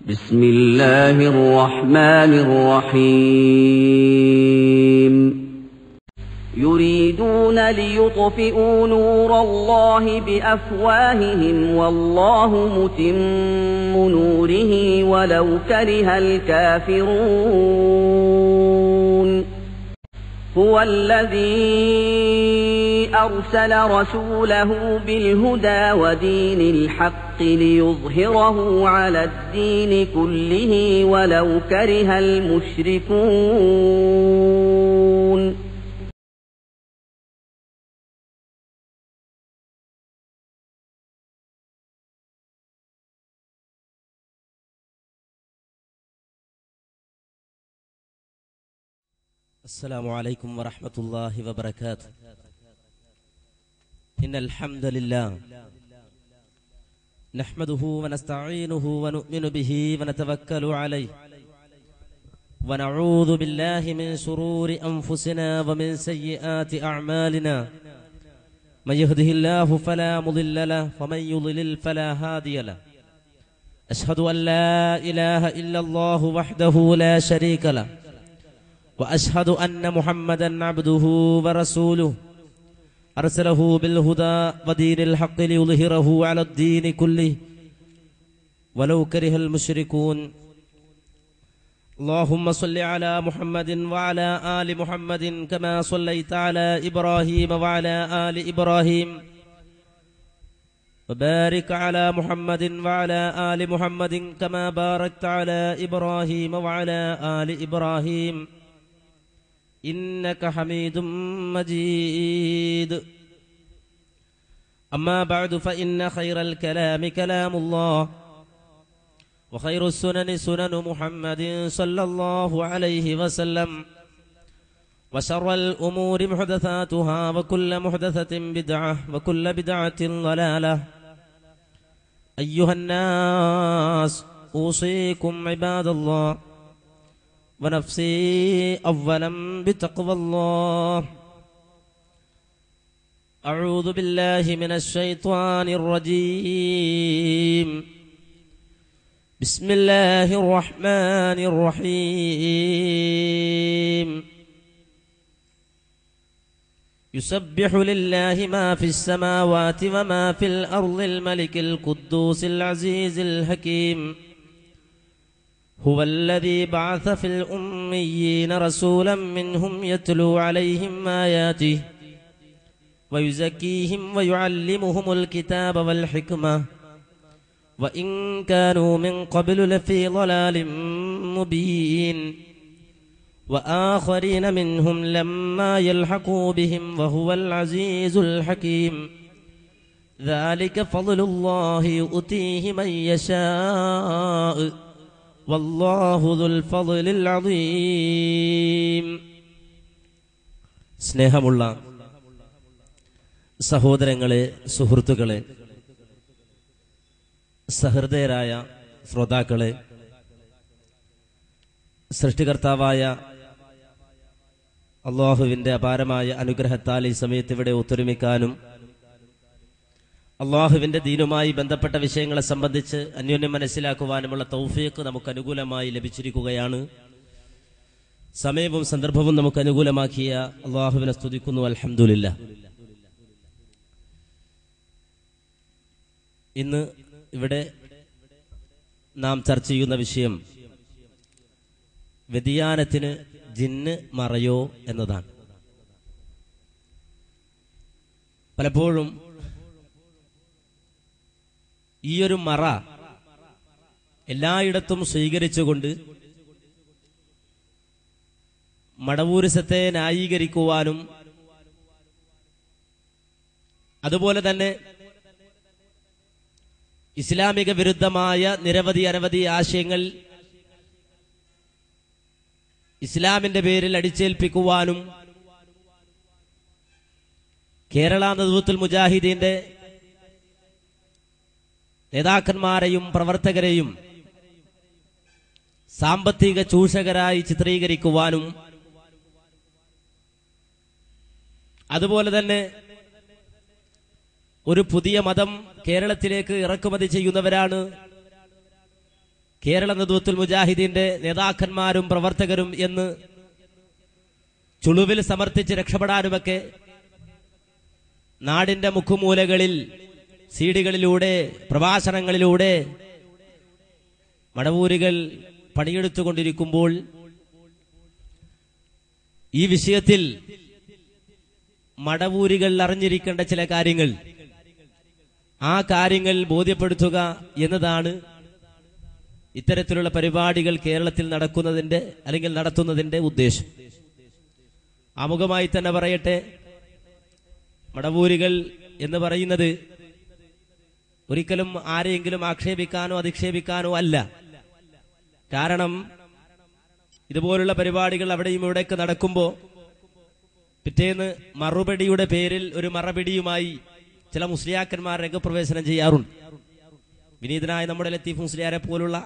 بسم الله الرحمن الرحيم يريدون ليطفئوا نور الله بأفواههم والله متم نوره ولو كره الكافرون هو الذي أرسل رسوله بالهدى ودين الحق ليظهره على الدين كله ولو كره المشركون السلام عليكم ورحمة الله وبركاته. إن الحمد لله نحمده ونستعينه ونؤمن به ونتوكل عليه ونعوذ بالله من شرور أنفسنا ومن سيئات أعمالنا من يهده الله فلا مضل له ومن يضلل فلا هادي له أشهد أن لا إله إلا الله وحده لا شريك له وأشهد أن محمدا عبده ورسوله أرسله بالهدى ودين الحق ليظهره على الدين كله ولو كره المشركون. اللهم صل على محمد وعلى آل محمد كما صليت على إبراهيم وعلى آل إبراهيم وبارك على محمد وعلى آل محمد كما باركت على إبراهيم وعلى آل إبراهيم إنك حميد مجيد. أما بعد فإن خير الكلام كلام الله وخير السنن سنن محمد صلى الله عليه وسلم وشر الأمور محدثاتها وكل محدثة بدعة وكل بدعة ضلالة. أيها الناس أوصيكم عباد الله ونفسي أولا بتقوى الله. أعوذ بالله من الشيطان الرجيم. بسم الله الرحمن الرحيم. يسبح لله ما في السماوات وما في الأرض الملك القدوس العزيز الحكيم هو الذي بعث في الأميين رسولا منهم يتلو عليهم آياته ويزكيهم ويعلمهم الكتاب والحكمة وإن كانوا من قبل لفي ضلال مبين وآخرين منهم لما يلحقوا بهم وهو العزيز الحكيم ذلك فضل الله يؤتيه من يشاء വല്ലാഹു ദുൽ ഫദ്ലിൽ അദീം. സ്നേഹമുള്ള സഹോദരങ്ങളെ, സുഹൃത്തുക്കളെ, സഹൃദയരായ ശ്രോതാക്കളെ, സൃഷ്ടികർത്താവായ അല്ലാഹുവിൻ്റെ അപാരമായ അനുഗ്രഹത്താൽ ഈ സമയത്ത് ഇവിടെ ഒത്തൊരുമിക്കാനും അള്ളാഹുവിൻ്റെ ദീനുമായി ബന്ധപ്പെട്ട വിഷയങ്ങളെ സംബന്ധിച്ച് അന്യോന്യം മനസ്സിലാക്കുവാനുമുള്ള തൗഫീഖ് നമുക്ക് അനുകൂലമായി ലഭിച്ചിരിക്കുകയാണ്. സമയവും സന്ദർഭവും നമുക്ക് അനുകൂലമാക്കിയ അള്ളാഹുവിനെ സ്തുതിക്കുന്നു. അൽഹംദുലില്ലാഹ്. ഇന്ന് ഇവിടെ നാം ചർച്ച ചെയ്യുന്ന വിഷയം വ്യതിയാനത്തിന് ജിന്ന് മറയോ എന്നതാണ്. പലപ്പോഴും ഈയൊരു മറ എല്ലായിടത്തും സ്വീകരിച്ചുകൊണ്ട് മടവൂരിസത്തെ ന്യായീകരിക്കുവാനും അതുപോലെ തന്നെ ഇസ്ലാമിക വിരുദ്ധമായ അനവധി ആശയങ്ങൾ ഇസ്ലാമിന്റെ പേരിൽ അടിച്ചേൽപ്പിക്കുവാനും കേരള നദ്വത്തുൽ മുജാഹിദീന്റെ നേതാക്കന്മാരെയും പ്രവർത്തകരെയും സാമ്പത്തിക ചൂഷകരായി ചിത്രീകരിക്കുവാനും അതുപോലെ തന്നെ ഒരു പുതിയ മതം കേരളത്തിലേക്ക് ഇറക്കുമതി ചെയ്യുന്നവരാണ്, കേരള നദുവത്തുൽ മുജാഹിദീന്റെ നേതാക്കന്മാരും പ്രവർത്തകരും എന്ന് ചുളുവിൽ സമർത്ഥിച്ച് രക്ഷപ്പെടാനുമൊക്കെ നാടിന്റെ മുക്കുമൂലകളിൽ സീഡികളിലൂടെ പ്രഭാഷണങ്ങളിലൂടെ മടവൂരികൾ പണിയെടുത്തുകൊണ്ടിരിക്കുമ്പോൾ ഈ വിഷയത്തിൽ മടവൂരികൾ അറിഞ്ഞിരിക്കേണ്ട ചില കാര്യങ്ങൾ, ആ കാര്യങ്ങൾ ബോധ്യപ്പെടുത്തുക എന്നതാണ് ഇത്തരത്തിലുള്ള പരിപാടികൾ കേരളത്തിൽ നടക്കുന്നതിന്റെ അല്ലെങ്കിൽ നടത്തുന്നതിന്റെ ഉദ്ദേശം. ആമുഖമായി തന്നെ പറയട്ടെ, മടവൂരികൾ എന്ന് പറയുന്നത് ഒരിക്കലും ആരെയെങ്കിലും ആക്ഷേപിക്കാനോ അധിക്ഷേപിക്കാനോ അല്ല. കാരണം ഇതുപോലുള്ള പരിപാടികൾ അവിടെയും ഇവിടെയൊക്കെ നടക്കുമ്പോൾ പിറ്റേന്ന് മറുപടിയുടെ പേരിൽ ഒരു മറപിടിയുമായി ചില മുസ്ലിയാക്കന്മാർ രംഗപ്രവേശനം ചെയ്യാറുണ്ട്. വിനീതനായ നമ്മുടെ ലത്തീഫ് മുസ്ലിയാരെ പോലുള്ള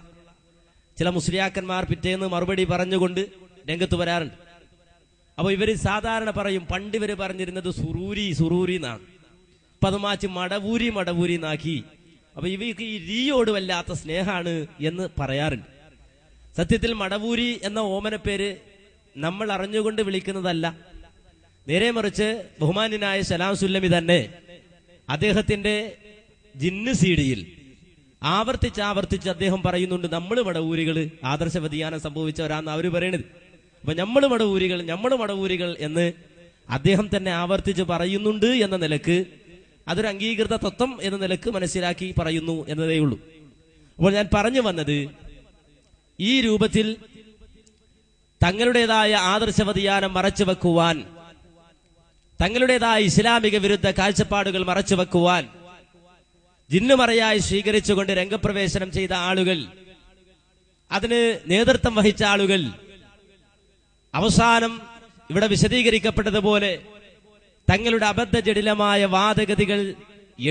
ചില മുസ്ലിയാക്കന്മാർ പിറ്റേന്ന് മറുപടി പറഞ്ഞുകൊണ്ട് രംഗത്ത് വരാറുണ്ട്. അപ്പൊ ഇവര് സാധാരണ പറയും, പണ്ട് ഇവര് പറഞ്ഞിരുന്നത് സുറൂരി സുറൂരി എന്നാണ്, അപ്പൊ അത് മാറ്റി മടവൂരി മടവൂരി എന്നാക്കി. അപ്പൊ ഇവർക്ക് ഈ രീയോട് വല്ലാത്ത സ്നേഹാണ് എന്ന് പറയാറുണ്ട്. സത്യത്തിൽ മടവൂരി എന്ന ഓമന പേര് നമ്മൾ അറിഞ്ഞുകൊണ്ട് വിളിക്കുന്നതല്ല. നേരെ മറിച്ച് ബഹുമാന്യനായ സലാം സുല്ലമി തന്നെ അദ്ദേഹത്തിന്റെ ജിന്ന് സീഡിയിൽ ആവർത്തിച്ച് അദ്ദേഹം പറയുന്നുണ്ട്, നമ്മൾ മടവൂരികള് ആദർശ വ്യതിയാനം സംഭവിച്ചവരാന്ന് അവര് പറയണത്. അപ്പൊ നമ്മൾ മടവൂരികൾ എന്ന് അദ്ദേഹം തന്നെ ആവർത്തിച്ച് പറയുന്നുണ്ട് എന്ന നിലക്ക് അതൊരു അംഗീകൃത തത്വം എന്ന നിലക്ക് മനസ്സിലാക്കി പറയുന്നു എന്നതേ ഉള്ളൂ. അപ്പോൾ ഞാൻ പറഞ്ഞു വന്നത്, ഈ രൂപത്തിൽ തങ്ങളുടേതായ ആദർശ വ്യതിയാനം മറച്ചുവെക്കുവാൻ, തങ്ങളുടേതായ ഇസ്ലാമിക വിരുദ്ധ കാഴ്ചപ്പാടുകൾ മറച്ചുവെക്കുവാൻ ജിന്നുമറയായി സ്വീകരിച്ചുകൊണ്ട് രംഗപ്രവേശനം ചെയ്ത ആളുകൾ, അതിന് നേതൃത്വം വഹിച്ച ആളുകൾ, അവസാനം ഇവിടെ വിശദീകരിക്കപ്പെട്ടതുപോലെ തങ്ങളുടെ അബദ്ധജടിലമായ വാദഗതികൾ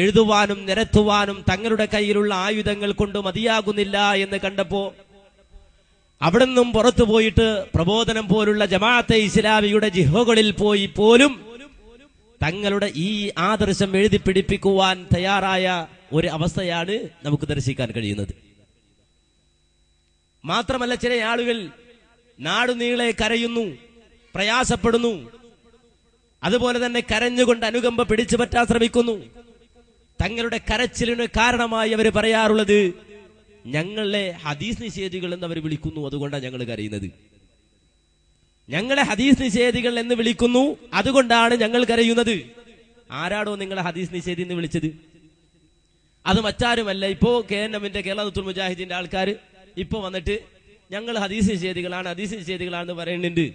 എഴുതുവാനും നിരത്തുവാനും തങ്ങളുടെ കയ്യിലുള്ള ആയുധങ്ങൾ കൊണ്ട് മതിയാകുന്നില്ല എന്ന് കണ്ടപ്പോ അവിടെ നിന്നും പുറത്തു പോയിട്ട് പ്രബോധനം പോലുള്ള ജമാഅത്തെ ഇസ്ലാമിയുടെ ജിഹ്വകളിൽ പോയി പോലും തങ്ങളുടെ ഈ ആദർശം എഴുതി പിടിപ്പിക്കുവാൻ തയ്യാറായ ഒരു അവസ്ഥയാണ് നമുക്ക് ദർശിക്കാൻ കഴിയുന്നത്. മാത്രമല്ല, ചില ആളുകൾ നാടുനീളെ കരയുന്നു, പ്രയാസപ്പെടുന്നു, അതുപോലെ തന്നെ കരഞ്ഞുകൊണ്ട് അനുകമ്പ പിടിച്ചു പറ്റാൻ ശ്രമിക്കുന്നു. തങ്ങളുടെ കരച്ചിലിന് കാരണമായി അവർ പറയാറുള്ളത്, ഞങ്ങളെ ഹദീസ് നിഷേധികൾ എന്ന് അവർ വിളിക്കുന്നു, അതുകൊണ്ടാണ് ഞങ്ങൾ കരയുന്നത്. ഞങ്ങളെ ഹദീസ് നിഷേധികൾ എന്ന് വിളിക്കുന്നു, അതുകൊണ്ടാണ് ഞങ്ങൾ കരയുന്നത്. ആരാടോ നിങ്ങളെ ഹദീസ് നിഷേധി എന്ന് വിളിച്ചത്? അത് മറ്റാരുമല്ല, ഇപ്പോ KNM കേരള നദുവത്തുൽ മുജാഹിദിന്റെ ആൾക്കാർ ഇപ്പൊ വന്നിട്ട് ഞങ്ങൾ ഹദീസ് നിഷേധികളാണെന്ന് പറയുന്നുണ്ട്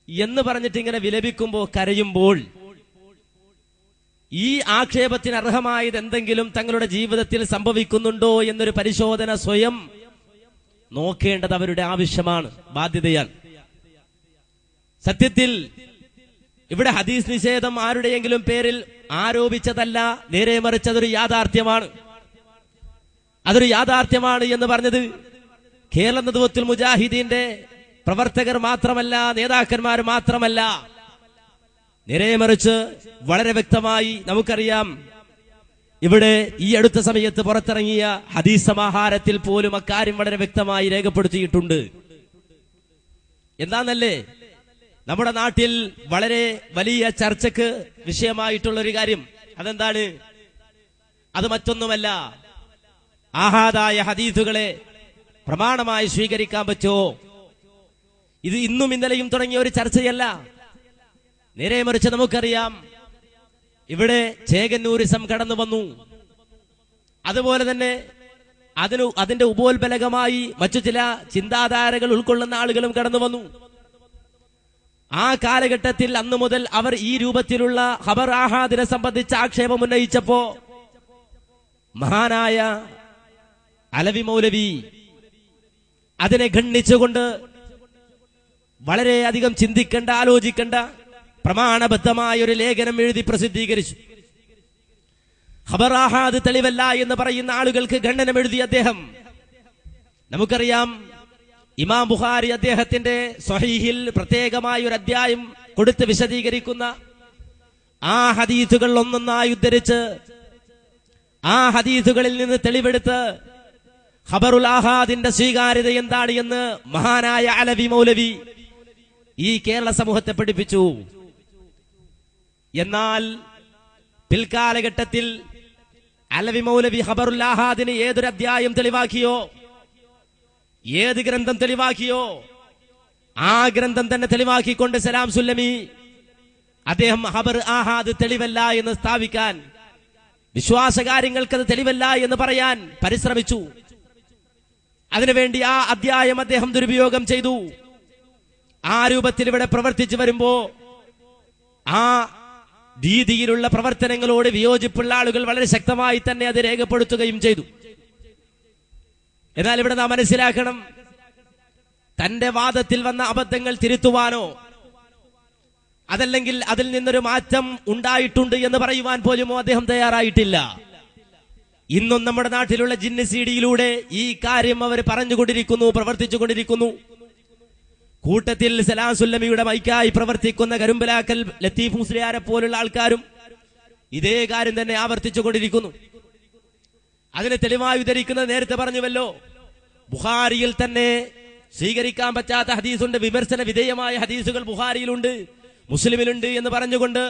എന്ന് പറഞ്ഞിട്ട് ഇങ്ങനെ വിലപിക്കുമ്പോൾ, കരയുമ്പോൾ ഈ ആക്ഷേപത്തിന് അർഹമായത് എന്തെങ്കിലും തങ്ങളുടെ ജീവിതത്തിൽ സംഭവിക്കുന്നുണ്ടോ എന്നൊരു പരിശോധന സ്വയം നോക്കേണ്ടത് അവരുടെ ആവശ്യമാണ്, ബാധ്യതയാണ്. സത്യത്തിൽ ഇവിടെ ഹദീസ് നിഷേധം ആരുടെയെങ്കിലും പേരിൽ ആരോപിച്ചതല്ല, നേരെ മറിച്ച് അതൊരു യാഥാർത്ഥ്യമാണ് എന്ന് പറഞ്ഞത് കേരള നദുവത്തുൽ മുജാഹിദീന്റെ പ്രവർത്തകർ മാത്രമല്ല, നേതാക്കന്മാർ മാത്രമല്ല, നേരെ മറിച്ച് വളരെ വ്യക്തമായി നമുക്കറിയാം. ഇവിടെ ഈ അടുത്ത സമയത്ത് പുറത്തിറങ്ങിയ ഹദീസ് സമാഹാരത്തിൽ പോലും അക്കാര്യം വളരെ വ്യക്തമായി രേഖപ്പെടുത്തിയിട്ടുണ്ട്. എന്താന്നല്ലേ, നമ്മുടെ നാട്ടിൽ വളരെ വലിയ ചർച്ചക്ക് വിഷയമായിട്ടുള്ള ഒരു കാര്യം അതെന്താണ്? അത് മറ്റൊന്നുമല്ല, ആഹാദായ ഹദീസുകളെ പ്രമാണമായി സ്വീകരിക്കാൻ പറ്റുമോ? ഇത് ഇന്നും ഇന്നലെയും തുടങ്ങിയ ഒരു ചർച്ചയല്ല. നേരെ മറിച്ച് നമുക്കറിയാം, ഇവിടെ ചേകന്നൂരിസം കടന്നു വന്നു. അതുപോലെ തന്നെ അതിന്റെ ഉപോത്ബലകമായി മറ്റു ചില ചിന്താധാരകൾ ഉൾക്കൊള്ളുന്ന ആളുകളും കടന്നു വന്നു. ആ കാലഘട്ടത്തിൽ അന്നു മുതൽ അവർ ഈ രൂപത്തിലുള്ള ഖബർ ആഹാദിനെ സംബന്ധിച്ച് ആക്ഷേപം ഉന്നയിച്ചപ്പോ മഹാനായ അലവി മൗലവി അതിനെ ഖണ്ഡിച്ചുകൊണ്ട് വളരെയധികം ചിന്തിക്കേണ്ട, ആലോചിക്കേണ്ട പ്രമാണബദ്ധമായ ഒരു ലേഖനം എഴുതി പ്രസിദ്ധീകരിച്ചു. ഖബർ ആഹാദ് തെളിവല്ല എന്ന് പറയുന്ന ആളുകൾക്ക് ഖണ്ഡനം എഴുതിയ അദ്ദേഹം, നമുക്കറിയാം, ഇമാം ബുഖാരി അദ്ദേഹത്തിന്റെ സ്വഹീഹിൽ പ്രത്യേകമായ ഒരു അധ്യായം കൊടുത്ത് വിശദീകരിക്കുന്ന ആ ഹദീസുകൾ ഒന്നൊന്നായി ഉദ്ധരിച്ച് ആ ഹദീസുകളിൽ നിന്ന് തെളിവെടുത്ത് ഖബറുൽ ആഹാദിന്റെ സ്വീകാര്യത എന്താണ് എന്ന് മഹാനായ അലവി മൗലവി ഈ കേരള സമൂഹത്തെ പഠിപ്പിച്ചു. എന്നാൽ പിൽക്കാലഘട്ടത്തിൽ അലവി മൗലവി ഖബറുൽ ആഹാദിന് ഏതൊരു അധ്യായം തെളിവാക്കിയോ, ഏത് ഗ്രന്ഥം തെളിവാക്കിയോ, ആ ഗ്രന്ഥം തന്നെ തെളിവാക്കിക്കൊണ്ട് സലാം സുല്ലമി അദ്ദേഹം ഖബർ ആഹാദ് തെളിവല്ല എന്ന് സ്ഥാപിക്കാൻ, വിശ്വാസകാര്യങ്ങൾക്കത് തെളിവല്ല എന്ന് പറയാൻ പരിശ്രമിച്ചു. അതിനുവേണ്ടി ആ അധ്യായം അദ്ദേഹം ദുരുപയോഗം ചെയ്തു. ആ രൂപത്തിൽ ഇവിടെ പ്രവർത്തിച്ചു വരുമ്പോ ആ രീതിയിലുള്ള പ്രവർത്തനങ്ങളോട് വിയോജിപ്പുള്ള ആളുകൾ വളരെ ശക്തമായി തന്നെ അത് രേഖപ്പെടുത്തുകയും ചെയ്തു. എന്നാൽ ഇവിടെ നാം മനസ്സിലാക്കണം, തന്റെ വാദത്തിൽ വന്ന അബദ്ധങ്ങൾ തിരുത്തുവാനോ അതല്ലെങ്കിൽ അതിൽ നിന്നൊരു മാറ്റം ഉണ്ടായിട്ടുണ്ട് എന്ന് പറയുവാൻ പോലുമോ അദ്ദേഹം തയ്യാറായിട്ടില്ല. ഇന്നും നമ്മുടെ നാട്ടിലുള്ള ജിന്ന് സിഡിയിലൂടെ ഈ കാര്യം അവർ പറഞ്ഞുകൊണ്ടിരിക്കുന്നു, പ്രവർത്തിച്ചുകൊണ്ടിരിക്കുന്നു. കൂട്ടത്തിൽ സലാം സുല്ലമിയുടെ മൈക്കായി പ്രവർത്തിക്കുന്ന കരുമ്പലാക്കൽ ലത്തീഫ് മുസ്ലിയാരെ പോലുള്ള ആൾക്കാരും ഇതേ കാര്യം തന്നെ ആവർത്തിച്ചുകൊണ്ടിരിക്കുന്നു. അതിന് തെളിവായി ഉദ്ധരിക്കുന്നത് നേരത്തെ പറഞ്ഞുവല്ലോ, ബുഖാരിയിൽ തന്നെ സ്വീകരിക്കാൻ പറ്റാത്ത ഹദീസുണ്ട്, വിമർശന വിധേയമായ ഹദീസുകൾ ബുഖാരിയിലുണ്ട്, മുസ്ലിമിലുണ്ട് എന്ന് പറഞ്ഞുകൊണ്ട്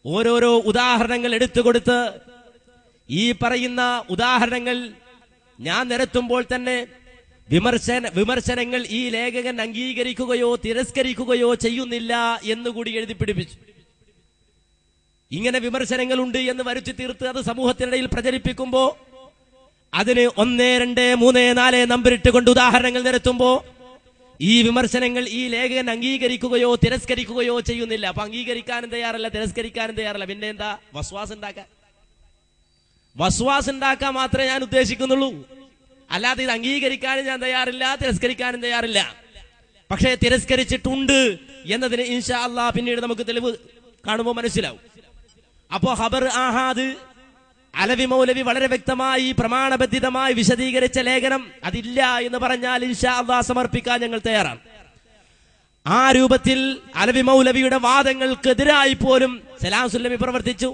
ഓരോരോ ഉദാഹരണങ്ങൾ എടുത്തുകൊടുത്ത് ഈ പറയുന്ന ഉദാഹരണങ്ങൾ ഞാൻ നിരത്തുമ്പോൾ തന്നെ വിമർശനങ്ങൾ ഈ ലേഖകൻ അംഗീകരിക്കുകയോ തിരസ്കരിക്കുകയോ ചെയ്യുന്നില്ല എന്നുകൂടി എഴുതി പിടിപ്പിച്ചു. ഇങ്ങനെ വിമർശനങ്ങളുണ്ട് എന്ന് വരുത്തി തീർത്ത് അത് സമൂഹത്തിനിടയിൽ പ്രചരിപ്പിക്കുമ്പോ അതിന് 1, 2, 3, 4 നമ്പറിട്ട് കൊണ്ട് ഉദാഹരണങ്ങൾ നിരത്തുമ്പോ ഈ വിമർശനങ്ങൾ ഈ ലേഖകൻ അംഗീകരിക്കുകയോ തിരസ്കരിക്കുകയോ ചെയ്യുന്നില്ല. അപ്പൊ അംഗീകരിക്കാനും തയ്യാറല്ല, തിരസ്കരിക്കാനും തയ്യാറല്ല. പിന്നെ എന്താ? വസ്വാസ് ഉണ്ടാക്കാൻ മാത്രമേ ഞാൻ ഉദ്ദേശിക്കുന്നുള്ളൂ. അല്ലാതെ ഇത് അംഗീകരിക്കാനും ഞാൻ തയ്യാറില്ല, തിരസ്കരിക്കാനും തയ്യാറില്ല. പക്ഷേ തിരസ്കരിച്ചിട്ടുണ്ട് എന്നതിന് ഇൻഷാ അല്ലാഹ് പിന്നീട് നമുക്ക് തെളിവ് കാണുമ്പോൾ മനസ്സിലാവും. അപ്പോ ഖബർ ആഹാദ് അലവി മൗലവി വളരെ വ്യക്തമായി പ്രമാണബദ്ധിതമായി വിശദീകരിച്ച ലേഖനം അതില്ല എന്ന് പറഞ്ഞാൽ ഇൻഷാ അല്ലാഹ് സമർപ്പിക്കാൻ ഞങ്ങൾ തയ്യാറാണ്. ആ രൂപത്തിൽ അലവി മൗലവിയുടെ വാദങ്ങൾക്കെതിരായി പോലും സലാം സുല്ലമി പ്രവർത്തിച്ചു.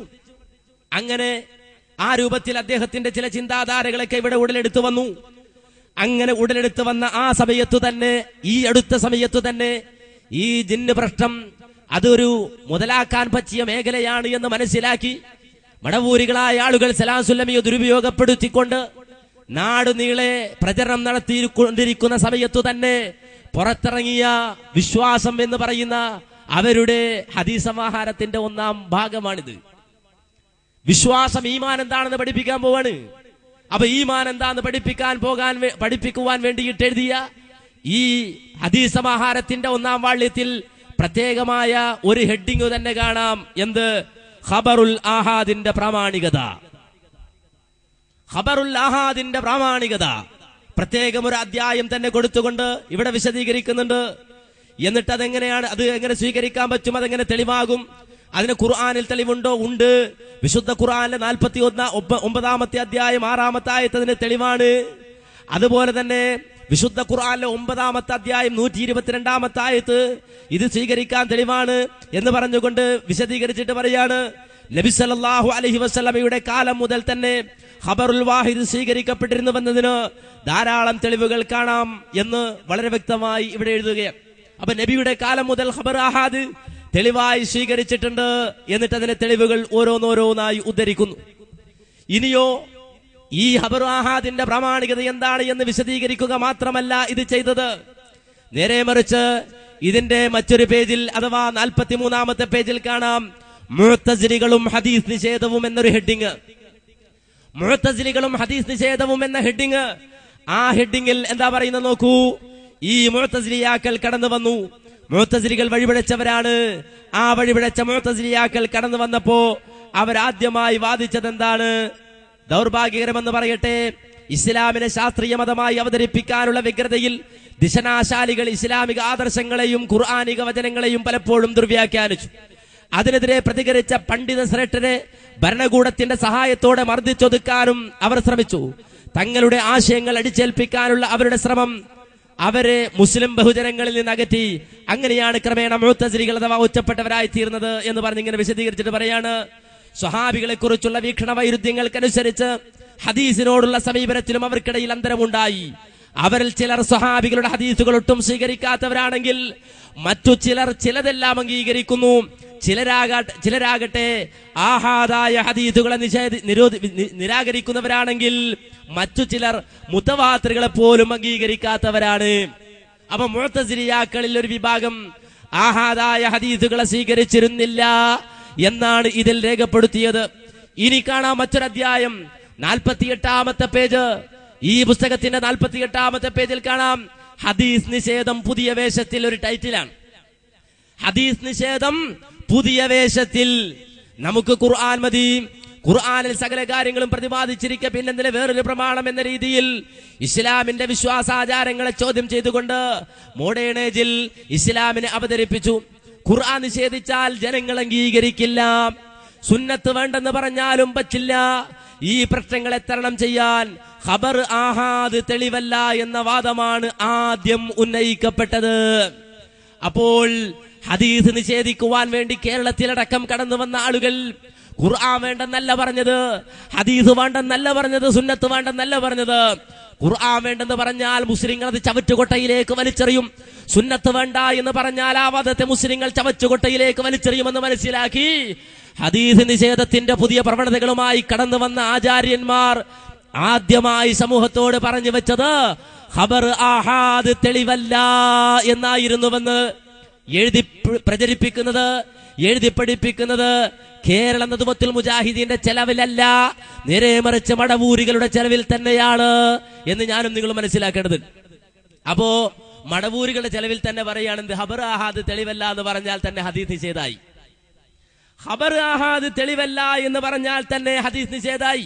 അങ്ങനെ ആ രൂപത്തിൽ അദ്ദേഹത്തിന്റെ ചില ചിന്താധാരകളൊക്കെ ഇവിടെ ഉടലെടുത്തു വന്നു. അങ്ങനെ ഉടലെടുത്തു വന്ന ആ സമയത്തു തന്നെ, ഈ അടുത്ത സമയത്തു തന്നെ ഈ ജിന്ന് പ്രശ്നം അതൊരു മുതലാക്കാൻ പറ്റിയ മേഖലയാണ് എന്ന് മനസ്സിലാക്കി മടവൂരികളായ ആളുകൾ സലാം സുല്ലമിയെ ദുരുപയോഗപ്പെടുത്തിക്കൊണ്ട് നാടുനീളെ പ്രചരണം നടത്തിക്കൊണ്ടിരിക്കുന്ന സമയത്തു തന്നെ പുറത്തിറങ്ങിയ വിശ്വാസം എന്ന് പറയുന്ന അവരുടെ ഹദീസ് സമാഹാരത്തിന്റെ 1-ാം ഭാഗമാണിത്. വിശ്വാസം ഈമാൻ എന്താണെന്ന് പഠിപ്പിക്കാൻ പോവാണ്. അപ്പൊ ഈമാൻ എന്താണെന്ന് പഠിപ്പിക്കുവാൻ വേണ്ടിയിട്ട് എഴുതിയ ഈ ഹദീസ് സമാഹാരത്തിന്റെ 1-ാം വാള്യത്തിൽ പ്രത്യേകമായ ഒരു ഹെഡിങ് തന്നെ കാണാം. എന്ത്? ഖബറുൽ ആഹാദിന്റെ പ്രാമാണികത. ഖബറുൽ ആഹാദിന്റെ പ്രാമാണികത പ്രത്യേകം ഒരു അധ്യായം തന്നെ കൊടുത്തുകൊണ്ട് ഇവിടെ വിശദീകരിക്കുന്നുണ്ട്. എന്നിട്ട് അതെങ്ങനെയാണ്, അത് എങ്ങനെ സ്വീകരിക്കാൻ പറ്റും, അതെങ്ങനെ തെളിവാകും, അതിന് ഖുർആനിൽ തെളിവുണ്ടോ? ഉണ്ട്. വിശുദ്ധ ഖുർആനിലെ 49-ാമത്തെ അധ്യായം 6-ാമത്തെ ആയത്തിന് തെളിവാണ്. അതുപോലെ തന്നെ വിശുദ്ധ ഖുർആനിലെ 9-ാമത്തെ അധ്യായം 122-ാമത്തെ ആയത്ത് ഇത് സ്വീകരിക്കാൻ തെളിവാണ് എന്ന് പറഞ്ഞുകൊണ്ട് വിശദീകരിച്ചിട്ട് പറയാണ്, നബി സല്ലല്ലാഹു അലൈഹി വസല്ലമയുടെ കാലം മുതൽ തന്നെ ഖബറുൽ വാഹിദ് സ്വീകരിക്കപ്പെട്ടിരുന്നുവെന്നതിന് ധാരാളം തെളിവുകൾ കാണാം എന്ന് വളരെ വ്യക്തമായി ഇവിടെ എഴുതുകയാണ്. അപ്പൊ നബിയുടെ കാലം മുതൽ ഖബർ ആഹാദ് തെളിവായി സ്വീകരിച്ചിട്ടുണ്ട്. എന്നിട്ട് അതിന്റെ തെളിവുകൾ ഓരോന്നോരോന്നായി ഉദ്ധരിക്കുന്നു. ഇനിയോ ഈ ഖബർ ആഹാദിന്റെ പ്രാമാണികത എന്താണ് എന്ന് വിശദീകരിക്കുക മാത്രമല്ല ഇത് ചെയ്തത്, നേരെ മറിച്ച് ഇതിന്റെ മറ്റൊരു പേജിൽ അഥവാ 43-ാമത്തെ പേജിൽ കാണാം മുഅ്തസിലികളും ഹദീസ് നിഷേധവും എന്നൊരു ഹെഡിങ്. മുഅ്തസിലികളും ഹദീസ് നിഷേധവും എന്ന ഹെഡിങ്. ആ ഹെഡിങ്ങിൽ എന്താ പറയുന്നത് നോക്കൂ. ഈ മുഅ്തസിലിയാക്കൾ കടന്നു വന്നു. മുഅ്തസിലികൾ വഴിപിഴച്ചവരാണ്. ആ വഴിപിഴച്ച മുഅ്തസിലിയാക്കൾ കടന്നു വന്നപ്പോ അവരാദ്യമായി വാദിച്ചത് എന്താണ്? ദൗർഭാഗ്യകരമെന്ന് പറയട്ടെ, ഇസ്ലാമിനെ ശാസ്ത്രീയ മതമായി അവതരിപ്പിക്കാനുള്ള വ്യഗ്രതയിൽ ദിശനാശാലികൾ ഇസ്ലാമിക ആദർശങ്ങളെയും ഖുർആനിക വചനങ്ങളെയും പലപ്പോഴും ദുർവ്യാഖ്യാനിച്ചു. അതിനെതിരെ പ്രതികരിച്ച പണ്ഡിത ശ്രേഷ്ഠരെ ഭരണകൂടത്തിന്റെ സഹായത്തോടെ മർദ്ദിച്ചൊതുക്കാനും അവർ ശ്രമിച്ചു. തങ്ങളുടെ ആശയങ്ങൾ അടിച്ചേൽപ്പിക്കാനുള്ള അവരുടെ ശ്രമം അവരെ മുസ്ലിം ബഹുജനങ്ങളിൽ നിന്ന് അകറ്റി. അങ്ങനെയാണ് ക്രമേണ മുഅ്തസിലികൾ അഥവാ ഒറ്റപ്പെട്ടവരായി തീർന്നത് എന്ന് പറഞ്ഞ് ഇങ്ങനെ വിശദീകരിച്ചിട്ട് പറയാണ്, സ്വഹാബികളെ കുറിച്ചുള്ള വീക്ഷണ വൈരുദ്ധ്യങ്ങൾക്കനുസരിച്ച് ഹദീസിനോടുള്ള സമീപനത്തിലും അവർക്കിടയിൽ അന്തരമുണ്ടായി. അവരിൽ ചിലർ സ്വഹാബികളുടെ ഹദീസുകൾ ഒട്ടും സ്വീകരിക്കാത്തവരാണെങ്കിൽ മറ്റു ചിലർ ചിലതെല്ലാം അംഗീകരിക്കുന്നു. ചിലരാകട്ടെ ആഹാദായ ഹദീസുകളെ നിരാകരിക്കുന്നവരാണെങ്കിൽ മറ്റു ചിലർ മുതവാത്തിറുകളെ പോലും അംഗീകരിക്കാത്തവരാണ്. അപ്പൊ മുഅ്തസിലിയാക്കളിൽ ഒരു വിഭാഗം ആഹാദായ ഹദീസുകളെ സ്വീകരിച്ചിരുന്നില്ല എന്നാണ് ഇതിൽ രേഖപ്പെടുത്തിയത്. ഇനി കാണാം മറ്റൊരു അധ്യായം, 48-ാമത്തെ പേജ്. ഈ പുസ്തകത്തിന്റെ 48-ാമത്തെ പേജിൽ കാണാം ഹദീസ് നിഷേധം പുതിയ വേഷത്തിൽ. ഒരു ടൈറ്റിലാണ് ഹദീസ് നിഷേധം പുതിയ വേഷത്തിൽ. നമുക്ക് ഖുർആൻ മതി, ഖുർആനിൽ സകല കാര്യങ്ങളും പ്രതിപാദിച്ചിരിക്കുക, പിന്നെന്തിന് വേറൊരു പ്രമാണം എന്ന രീതിയിൽ ഇസ്ലാമിന്റെ വിശ്വാസാചാരങ്ങളെ ചോദ്യം ചെയ്തുകൊണ്ട് മോഡേൺ ഏജിൽ ഇസ്ലാമിനെ അവതരിപ്പിച്ചു. ഖുർആൻ നിഷേധിച്ചാൽ ജനങ്ങൾ അംഗീകരിക്കില്ല, സുന്നത്ത് വേണ്ടെന്ന് പറഞ്ഞാലും പറ്റില്ല. ഈ പ്രശ്നങ്ങളെ തരണം ചെയ്യാൻ ഖബർ ആഹാദ് തെളിവല്ല എന്ന വാദമാണ് ആദ്യം ഉന്നയിക്കപ്പെട്ടത്. അപ്പോൾ ഹദീസ് നിഷേധിക്കുവാൻ വേണ്ടി കേരളത്തിലടക്കം കടന്നു വന്ന ആളുകൾ ഖുർആൻ വേണ്ടെന്നല്ല പറഞ്ഞത്, ഹദീസ് വേണ്ടെന്നല്ല പറഞ്ഞത്, സുന്നത്ത് വേണ്ടെന്നല്ല പറഞ്ഞത്. ഖുർആൻ വേണ്ടെന്ന് പറഞ്ഞാൽ മുസ്ലിങ്ങൾ അത് ചവറ്റുകൊട്ടയിലേക്ക് വലിച്ചെറിയും, സുന്നത്ത് വേണ്ട എന്ന് പറഞ്ഞാൽ ആ വാദത്തെ മുസ്ലിങ്ങൾ ചവറ്റുകൊട്ടയിലേക്ക് വലിച്ചെറിയുമെന്ന് മനസ്സിലാക്കി ഹദീസ് നിഷേധത്തിന്റെ പുതിയ പ്രവണതകളുമായി കടന്നു വന്ന ആചാര്യന്മാർ ആദ്യമായി സമൂഹത്തോട് പറഞ്ഞു വെച്ചത് ഖബർ ആഹാദ് തെളിവല്ല എന്നായിരുന്നുവെന്ന്. എഴുതി പ്രചരിപ്പിക്കുന്നത്, എഴുതി പഠിപ്പിക്കുന്നത് കേരള നദുവത്തുൽ മുജാഹിദീന്റെ ചെലവിലല്ല, നേരെ മറിച്ച് മടവൂരികളുടെ ചെലവിൽ തന്നെയാണ് എന്ന് ഞാനും നിങ്ങൾ മനസ്സിലാക്കേണ്ടത്. അപ്പോ മടവൂരികളുടെ ചെലവിൽ തന്നെ പറയുകയാണെന്ന് ഖബർ ആഹാദ് തെളിവല്ല എന്ന് പറഞ്ഞാൽ തന്നെ ഹദീസ് നിഷേധായി. ഖബർ ആഹാദ് തെളിവല്ല എന്ന് പറഞ്ഞാൽ തന്നെ ഹദീസ് നിഷേധായി.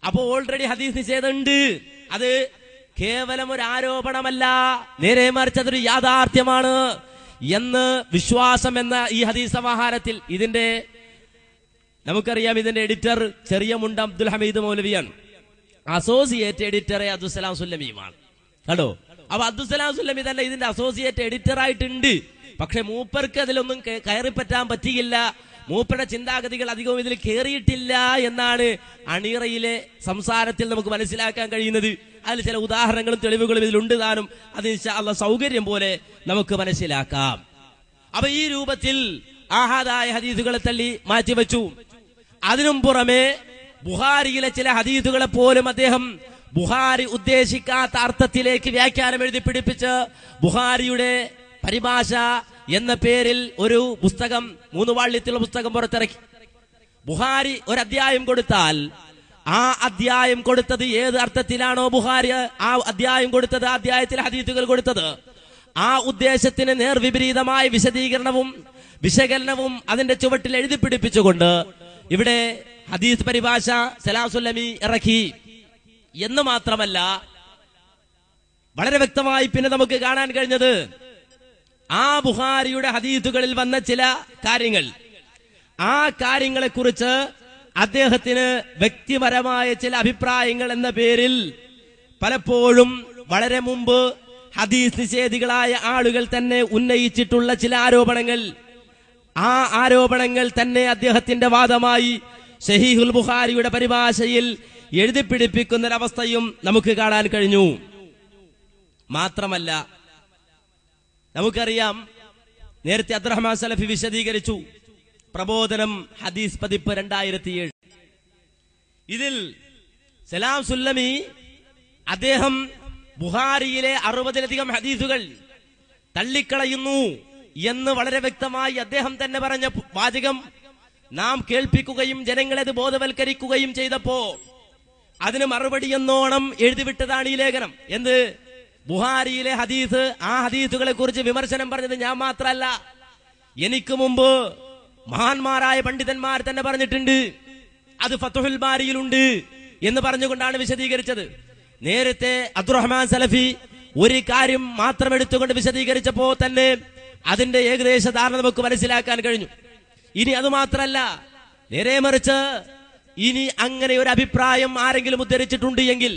അപ്പോ ഓൾറെഡി ഹദീസ് നിഷേധം ഉണ്ട്. അത് കേവലം ഒരു ആരോപണമല്ല, നേരെ മറിച്ച് അതൊരു യാഥാർത്ഥ്യമാണ് എന്ന് വിശ്വാസം എന്ന ഈ ഹദീസ് സമാഹാരത്തിൽ ഇതിന്റെ നമുക്കറിയാം, ഇതിന്റെ എഡിറ്റർ ചെറിയ മുണ്ട അബ്ദുൽ ഹമീദ് മൗലവിയാണ്, അസോസിയേറ്റ് എഡിറ്റർ അബ്ദുസ്സലാം സുല്ലമിയുമാണ്. കേട്ടോ, അപ്പൊ അബ്ദുസ്സലാം സുല്ലമി തന്നെ ഇതിന്റെ അസോസിയേറ്റ് എഡിറ്റർ ആയിട്ടുണ്ട്. പക്ഷെ മൂപ്പർക്ക് അതിലൊന്നും കയറിപ്പറ്റാൻ പറ്റിയില്ല, മൂപ്പരുടെ ചിന്താഗതികൾ അധികവും ഇതിൽ കയറിയിട്ടില്ല എന്നാണ് അണിയറയിലെ സംസാരത്തിൽ നമുക്ക് മനസ്സിലാക്കാൻ കഴിയുന്നത്. അതിൽ ചില ഉദാഹരണങ്ങളും തെളിവുകളും ഇതിലുണ്ട് താനും. അത് ഇൻഷാ അല്ലാഹ് സൗകര്യം പോലെ നമുക്ക് മനസ്സിലാക്കാം. അപ്പൊ ഈ രൂപത്തിൽ ആഹാദായ ഹദീസുകളെ തള്ളി മാറ്റിവെച്ചു. അതിനും പുറമെ ബുഖാരിയിലെ ചില ഹദീസുകളെ പോലും അദ്ദേഹം ബുഖാരി ഉദ്ദേശിക്കാത്ത അർത്ഥത്തിലേക്ക് വ്യാഖ്യാനം എഴുതി പിടിപ്പിച്ച് ബുഖാരിയുടെ പരിഭാഷ എന്ന പേരിൽ ഒരു പുസ്തകം, 3 വാള്യത്തിലുള്ള പുസ്തകം പുറത്തിറക്കി. ബുഖാരി ഒരു അധ്യായം കൊടുത്താൽ ആ അധ്യായം കൊടുത്തത് ഏത് അർത്ഥത്തിലാണോ ബുഖാരി ആ അധ്യായം കൊടുത്തത്, ആ അധ്യായത്തിൽ ഹദീസുകൾ കൊടുത്തത്, ആ ഉദ്ദേശത്തിന് നേർവിപരീതമായ വിശദീകരണവും വിശകലനവും അതിന്റെ ചുവട്ടിൽ എഴുതി പിടിപ്പിച്ചുകൊണ്ട് ഇവിടെ ഹദീസ് പരിഭാഷ സലാം സുല്ലമി ഇറക്കി. എന്ന് മാത്രമല്ല, വളരെ വ്യക്തമായി പിന്നെ നമുക്ക് കാണാൻ കഴിഞ്ഞത് ആ ബുഖാരിയുടെ ഹദീസുകളിൽ വന്ന ചില കാര്യങ്ങൾ, ആ കാര്യങ്ങളെ കുറിച്ച് അദ്ദേഹത്തിന് വ്യക്തിപരമായ ചില അഭിപ്രായങ്ങൾ എന്ന പേരിൽ പലപ്പോഴും വളരെ മുമ്പ് ഹദീസ് നിഷേധികളായ ആളുകൾ തന്നെ ഉന്നയിച്ചിട്ടുള്ള ചില ആരോപണങ്ങൾ, ആ ആരോപണങ്ങൾ തന്നെ അദ്ദേഹത്തിന്റെ വാദമായി സഹീഹുൽ ബുഖാരിയുടെ പരിഭാഷയിൽ എഴുതി പിടിപ്പിക്കുന്ന ഒരവസ്ഥയും നമുക്ക് കാണാൻ കഴിഞ്ഞു. മാത്രമല്ല, നമുക്കറിയാം, നേരത്തെ അബ്ദുറഹ്മാൻ സലഫി വിശദീകരിച്ചു പ്രബോധനം ഹദീസ് പതിപ്പ് 2007. ഇതിൽ സലാം സുല്ലമി അദ്ദേഹം ബുഖാരിയിലെ 60-ലധികം ഹദീസുകൾ തള്ളിക്കളയുന്നു എന്ന് വളരെ വ്യക്തമായി അദ്ദേഹം തന്നെ പറഞ്ഞ വാചകം നാം കേൾപ്പിക്കുകയും ജനങ്ങളെ ബോധവൽക്കരിക്കുകയും ചെയ്തപ്പോ അതിന് മറുപടി എന്നോണം എഴുതിവിട്ടതാണ് ഈ ലേഖനം. എന്ത്? ബുഖാരിയിലെ ഹദീസ്, ആ ഹദീസുകളെ കുറിച്ച് വിമർശനം പറഞ്ഞത് ഞാൻ മാത്രമല്ല, എനിക്ക് മുമ്പ് മഹാന്മാരായ പണ്ഡിതന്മാർ തന്നെ പറഞ്ഞിട്ടുണ്ട്. അത് ഫത്ഹുൽ ബാരിയിലുണ്ട് എന്ന് പറഞ്ഞുകൊണ്ടാണ് വിശദീകരിച്ചത്. നേരത്തെ അബ്ദുറഹ്മാൻ സലഫി ഒരു കാര്യം മാത്രം എടുത്തുകൊണ്ട് വിശദീകരിച്ചപ്പോ തന്നെ അതിന്റെ ഏകദേശ ധാരണ നമുക്ക് മനസ്സിലാക്കാൻ കഴിഞ്ഞു. ഇനി അത് മാത്രമല്ല, നേരെ മറിച്ച് ഇനി അങ്ങനെ ഒരു അഭിപ്രായം ആരെങ്കിലും ഉദ്ധരിച്ചിട്ടുണ്ട് എങ്കിൽ,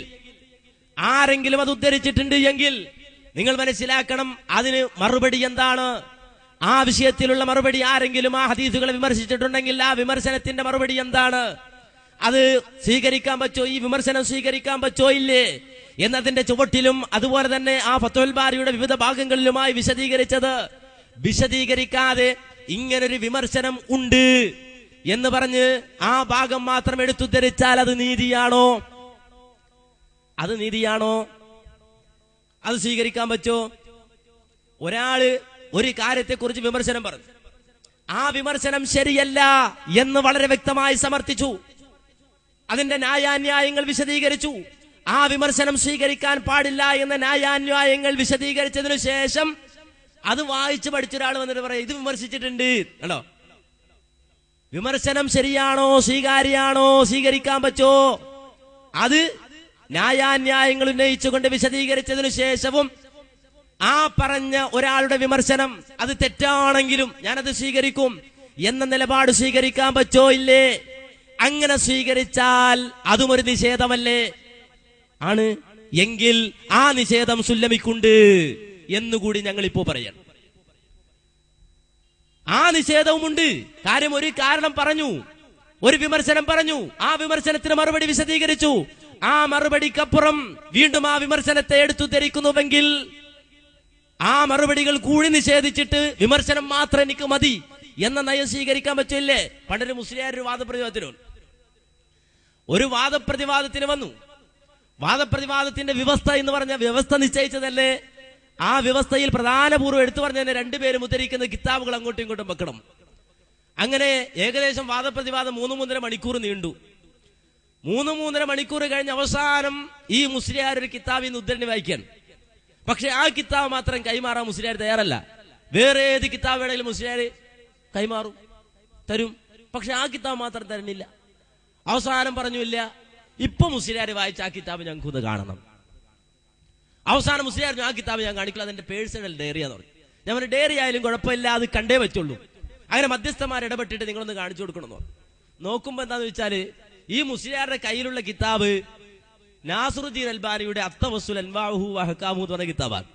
ആരെങ്കിലും അത് ഉദ്ധരിച്ചിട്ടുണ്ട് എങ്കിൽ നിങ്ങൾ മനസ്സിലാക്കണം അതിന് മറുപടി എന്താണ്. ആ വിഷയത്തിലുള്ള മറുപടി, ആരെങ്കിലും ആ ഹദീസുകളെ വിമർശിച്ചിട്ടുണ്ടെങ്കിൽ ആ വിമർശനത്തിന്റെ മറുപടി എന്താണ്, അത് സ്വീകരിക്കാൻ പറ്റോ, ഈ വിമർശനം സ്വീകരിക്കാൻ പറ്റോ ഇല്ലേ എന്നതിന്റെ ചുവട്ടിലും അതുപോലെ തന്നെ ആ ഫത്വൽ ബാരിയുടെ വിവിധ ഭാഗങ്ങളിലുമായി വിശദീകരിക്കാതെ ഇങ്ങനൊരു വിമർശനം ഉണ്ട് എന്ന് പറഞ്ഞ് ആ ഭാഗം മാത്രം എടുത്തുദ്ധരിച്ചാൽ അത് നീതിയാണോ? അത് സ്വീകരിക്കാൻ പറ്റോ? ഒരാള് ഒരു കാര്യത്തെക്കുറിച്ച് വിമർശനം പറഞ്ഞു, ആ വിമർശനം ശരിയല്ല എന്ന് വളരെ വ്യക്തമായി സമർത്ഥിച്ചു, അതിന്റെ ന്യായാന്യായങ്ങൾ വിശദീകരിച്ചു, ആ വിമർശനം സ്വീകരിക്കാൻ പാടില്ല എന്ന ന്യായാന്യായങ്ങൾ വിശദീകരിച്ചതിനു ശേഷം അത് വായിച്ചു പഠിച്ചൊരാൾ വന്നിട്ട് പറയാം ഇത് വിമർശിച്ചിട്ടുണ്ട് കണ്ടോ. വിമർശനം ശരിയാണോ, സ്വീകാര്യാണോ, സ്വീകരിക്കാൻ പറ്റോ? അത് ന്യായാന്യായങ്ങൾ ഉന്നയിച്ചുകൊണ്ട് വിശദീകരിച്ചതിനു ശേഷവും ആ പറഞ്ഞ ഒരാളുടെ വിമർശനം അത് തെറ്റാണെങ്കിലും ഞാനത് സ്വീകരിക്കും എന്ന നിലപാട് സ്വീകരിക്കാൻ പറ്റോ ഇല്ലേ? അങ്ങനെ സ്വീകരിച്ചാൽ അതും ഒരു നിഷേധമല്ലേ? ആണ് എങ്കിൽ ആ നിഷേധം സുല്ലമിക്കുണ്ട് എന്നുകൂടി ഞങ്ങൾ ഇപ്പോ പറയണം. ആ നിഷേധവുമുണ്ട്. കാര്യം ഒരു കാരണം പറഞ്ഞു, ഒരു വിമർശനം പറഞ്ഞു, ആ വിമർശനത്തിന് മറുപടി വിശദീകരിച്ചു, ആ മറുപടിക്കപ്പുറം വീണ്ടും ആ വിമർശനത്തെ എടുത്തു ധരിക്കുന്നുവെങ്കിൽ ആ മറുപടികൾ കൂടി നിഷേധിച്ചിട്ട് വിമർശനം മാത്രം എനിക്ക് മതി എന്ന നയം സ്വീകരിക്കാൻ പറ്റില്ലേ? പണ്ടൊരു മുസ്ലിയാർ ഒരു വാദപ്രതിവാദത്തിന് വന്നു. വാദപ്രതിവാദത്തിന്റെ വ്യവസ്ഥ എന്ന് പറഞ്ഞ വ്യവസ്ഥ നിശ്ചയിച്ചതല്ലേ? ആ വ്യവസ്ഥയിൽ പ്രധാനപൂർവ്വം എടുത്തു പറഞ്ഞതിന് രണ്ടുപേരും ഉദ്ധരിക്കുന്ന കിതാബുകൾ അങ്ങോട്ടും ഇങ്ങോട്ടും വെക്കണം. അങ്ങനെ ഏകദേശം വാദപ്രതിവാദം 3-3.5 മണിക്കൂർ നീണ്ടു. 3-3.5 മണിക്കൂർ കഴിഞ്ഞ് അവസാനം ഈ മുസ്ലിയാർ ഒരു കിതാബിൽ നിന്ന് ഉദ്ധരണി വായിക്കാൻ. പക്ഷെ ആ കിതാബ് മാത്രം കൈമാറാൻ മുസ്ലിയാർ തയ്യാറല്ല. വേറെ ഏത് കിതാബ് വേണമെങ്കിലും മുസ്ലിയാർ കൈമാറും, തരും. പക്ഷെ ആ കിതാബ് മാത്രം തരുന്നില്ല. അവസാനം പറഞ്ഞില്ല, ഇപ്പൊ മുസ്ലിയാർ വായിച്ച ആ കിതാബ് ഞങ്ങൾക്ക് ഇത് കാണണം. അവസാനം മുസ്ലിയാർ ആ കിതാബ് ഞാൻ കാണിക്കില്ല, അതെന്റെ പേഴ്സണൽ ഡയറിയാന്ന് പറഞ്ഞു. ഞാൻ ഒരു ഡയറി ആയാലും കുഴപ്പമില്ല, അത് കണ്ടേ പറ്റുള്ളൂ. അങ്ങനെ മധ്യസ്ഥന്മാർ ഇടപെട്ടിട്ട് നിങ്ങളൊന്ന് കാണിച്ചു കൊടുക്കണമെന്ന് പറഞ്ഞു. നോക്കുമ്പോ എന്താന്ന് വെച്ചാല് ഈ മുസ്ലിയാരുടെ കയ്യിലുള്ള കിതാബ് നാസറുദ്ദീൻ അൽബാനിയുടെ അത്തവസ്സുൽ അൻവാഉഹു വഅഹ്കാമുഹു എന്ന് പറഞ്ഞ കിതാബാണ്.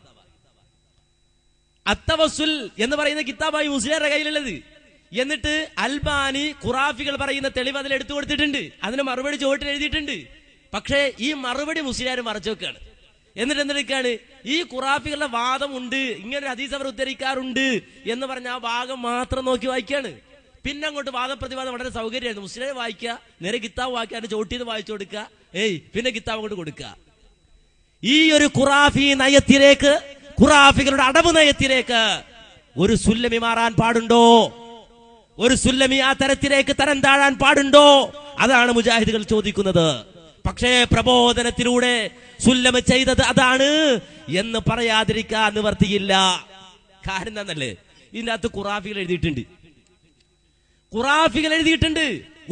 അത്തവസ്സുൽ എന്ന് പറയുന്ന കിതാബായി മുസ്ലിയാരുടെ കയ്യിലുള്ളത്. എന്നിട്ട് അൽബാനി ഖുറാഫികൾ പറയുന്ന തെളിവ് അതിൽ എടുത്തു കൊടുത്തിട്ടുണ്ട്, അതിന് മറുപടി ചുവട്ടിൽ എഴുതിയിട്ടുണ്ട്. പക്ഷേ ഈ മറുപടി മുസ്ലിയാർ മറച്ചു വെക്കാണ്. എന്നിട്ട് എന്തെടുക്കാണ്, ഈ ഖുറാഫികളുടെ വാദമുണ്ട്, ഇങ്ങനെ ഹദീസ് അവർ ഉദ്ധരിക്കാറുണ്ട് എന്ന് പറഞ്ഞ ആ ഭാഗം മാത്രം നോക്കി വായിക്കാണ്. പിന്നെ അങ്ങോട്ട് വാദപ്രതിവാദം വളരെ സൗകര്യമായിരുന്നു. മുസ്ലിം വായിക്കുക, നേരെ കിതാബ് വായിക്കാൻ ചോട്ടിന്ന് വായിച്ചു കൊടുക്കുക, പിന്നെ കിതാബ് കൊണ്ട് കൊടുക്കുക. ഈ ഒരു ഖുറാഫി നയത്തിലേക്ക്, ഖുറാഫികളുടെ അടവ് നയത്തിലേക്ക് ഒരു സുല്ലമി മാറാൻ പാടുണ്ടോ? ഒരു സുല്ലമി ആ തരത്തിലേക്ക് തരം താഴാൻ പാടുണ്ടോ? അതാണ് മുജാഹിദുകൾ ചോദിക്കുന്നത്. പക്ഷേ പ്രബോധനത്തിലൂടെ സുല്ലമ ചെയ്തത് അതാണ് എന്ന് പറയാതിരിക്കാൻ നിവർത്തിയില്ല. കാരണം എന്താണല്ലേ, ഇതിന്റെ അകത്ത് ഖുറാഫികൾ എഴുതിയിട്ടുണ്ട്.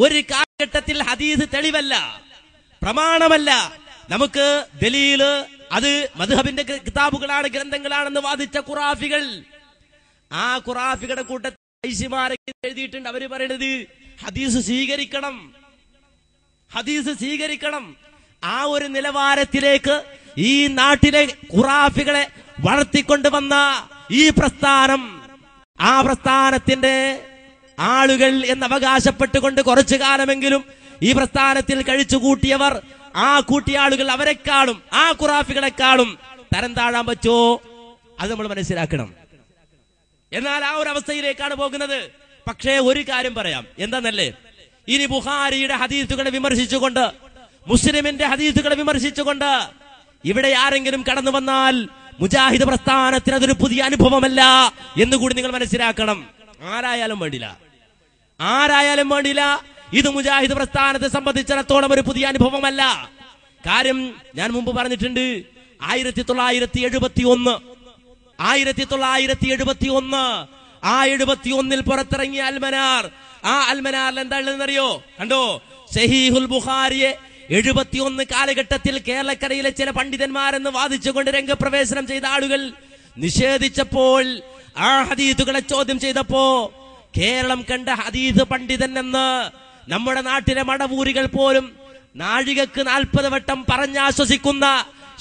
ഒരു കാലഘട്ടത്തിൽ ഹദീസ് തെളിവല്ല, പ്രമാണമല്ല, നമുക്ക് ദലീല് അത് മദ്ഹബിന്റെ കിതാബുകളാണ്, ഗ്രന്ഥങ്ങളാണെന്ന് വാദിച്ച ഖുറാഫികൾ, ആ ഖുറാഫികളുടെ കൂട്ടത്തിൽ ഐശിമാരൊക്കെ എഴുതിയിട്ടുണ്ട്. അവര് പറയുന്നത് ഹദീസ് സ്വീകരിക്കണം. ആ ഒരു നിലവാരത്തിലേക്ക് ഈ നാട്ടിലെ ഖുറാഫികളെ വളർത്തിക്കൊണ്ടുവന്ന ഈ പ്രസ്ഥാനം, ആ പ്രസ്ഥാനത്തിന്റെ ആളുകൾ എന്ന് അവകാശപ്പെട്ടുകൊണ്ട് കുറച്ചു കാലമെങ്കിലും ഈ പ്രസ്ഥാനത്തിൽ കഴിച്ചു കൂട്ടിയവർ, ആ കൂട്ടിയ ആളുകൾ അവരെക്കാളും ആ ഖുറാഫികളെക്കാളും തരം താഴാൻ പറ്റുമോ? അത് നമ്മൾ മനസ്സിലാക്കണം. എന്നാൽ ആ ഒരു അവസ്ഥയിലേക്കാണ് പോകുന്നത്. പക്ഷേ ഒരു കാര്യം പറയാം, എന്താന്നല്ലേ, ഇനി ബുഖാരിയുടെ ഹദീസുകളെ വിമർശിച്ചുകൊണ്ട്, മുസ്ലിമിന്റെ ഹദീസുകളെ വിമർശിച്ചുകൊണ്ട് ഇവിടെ ആരെങ്കിലും കടന്നു വന്നാൽ മുജാഹിദ് പ്രസ്ഥാനത്തിന് അതൊരു പുതിയ അനുഭവമല്ല എന്നുകൂടി നിങ്ങൾ മനസ്സിലാക്കണം. ആരായാലും വേണ്ടില്ല, ഇത് മുജാഹിദ് പ്രസ്ഥാനത്തെ സംബന്ധിച്ചിടത്തോളം ഒരു പുതിയ അനുഭവമല്ല. കാര്യം ഞാൻ മുമ്പ് പറഞ്ഞിട്ടുണ്ട്, 1971 ആ 71 പുറത്തിറങ്ങിയ അൽമനാർ, ആ അൽമനാറിൽ എന്താ ഉള്ളതെന്നറിയോ? കണ്ടോ, സഹീഹുൽ ബുഖാരിയെ 71 കാലഘട്ടത്തിൽ കേരളക്കരയിലെ ചില പണ്ഡിതന്മാരെന്ന് വാദിച്ചുകൊണ്ട് രംഗപ്രവേശനം ചെയ്ത ആളുകൾ നിഷേധിച്ചപ്പോൾ, ആ ഹദീസുകളെ ചോദ്യം ചെയ്തപ്പോ, കേരളം കണ്ട ഹദീസ് പണ്ഡിതൻ എന്ന് നമ്മുടെ നാട്ടിലെ മടവൂരികൾ പോലും നാഴികക്ക് 40 വട്ടം പറഞ്ഞാശ്വസിക്കുന്ന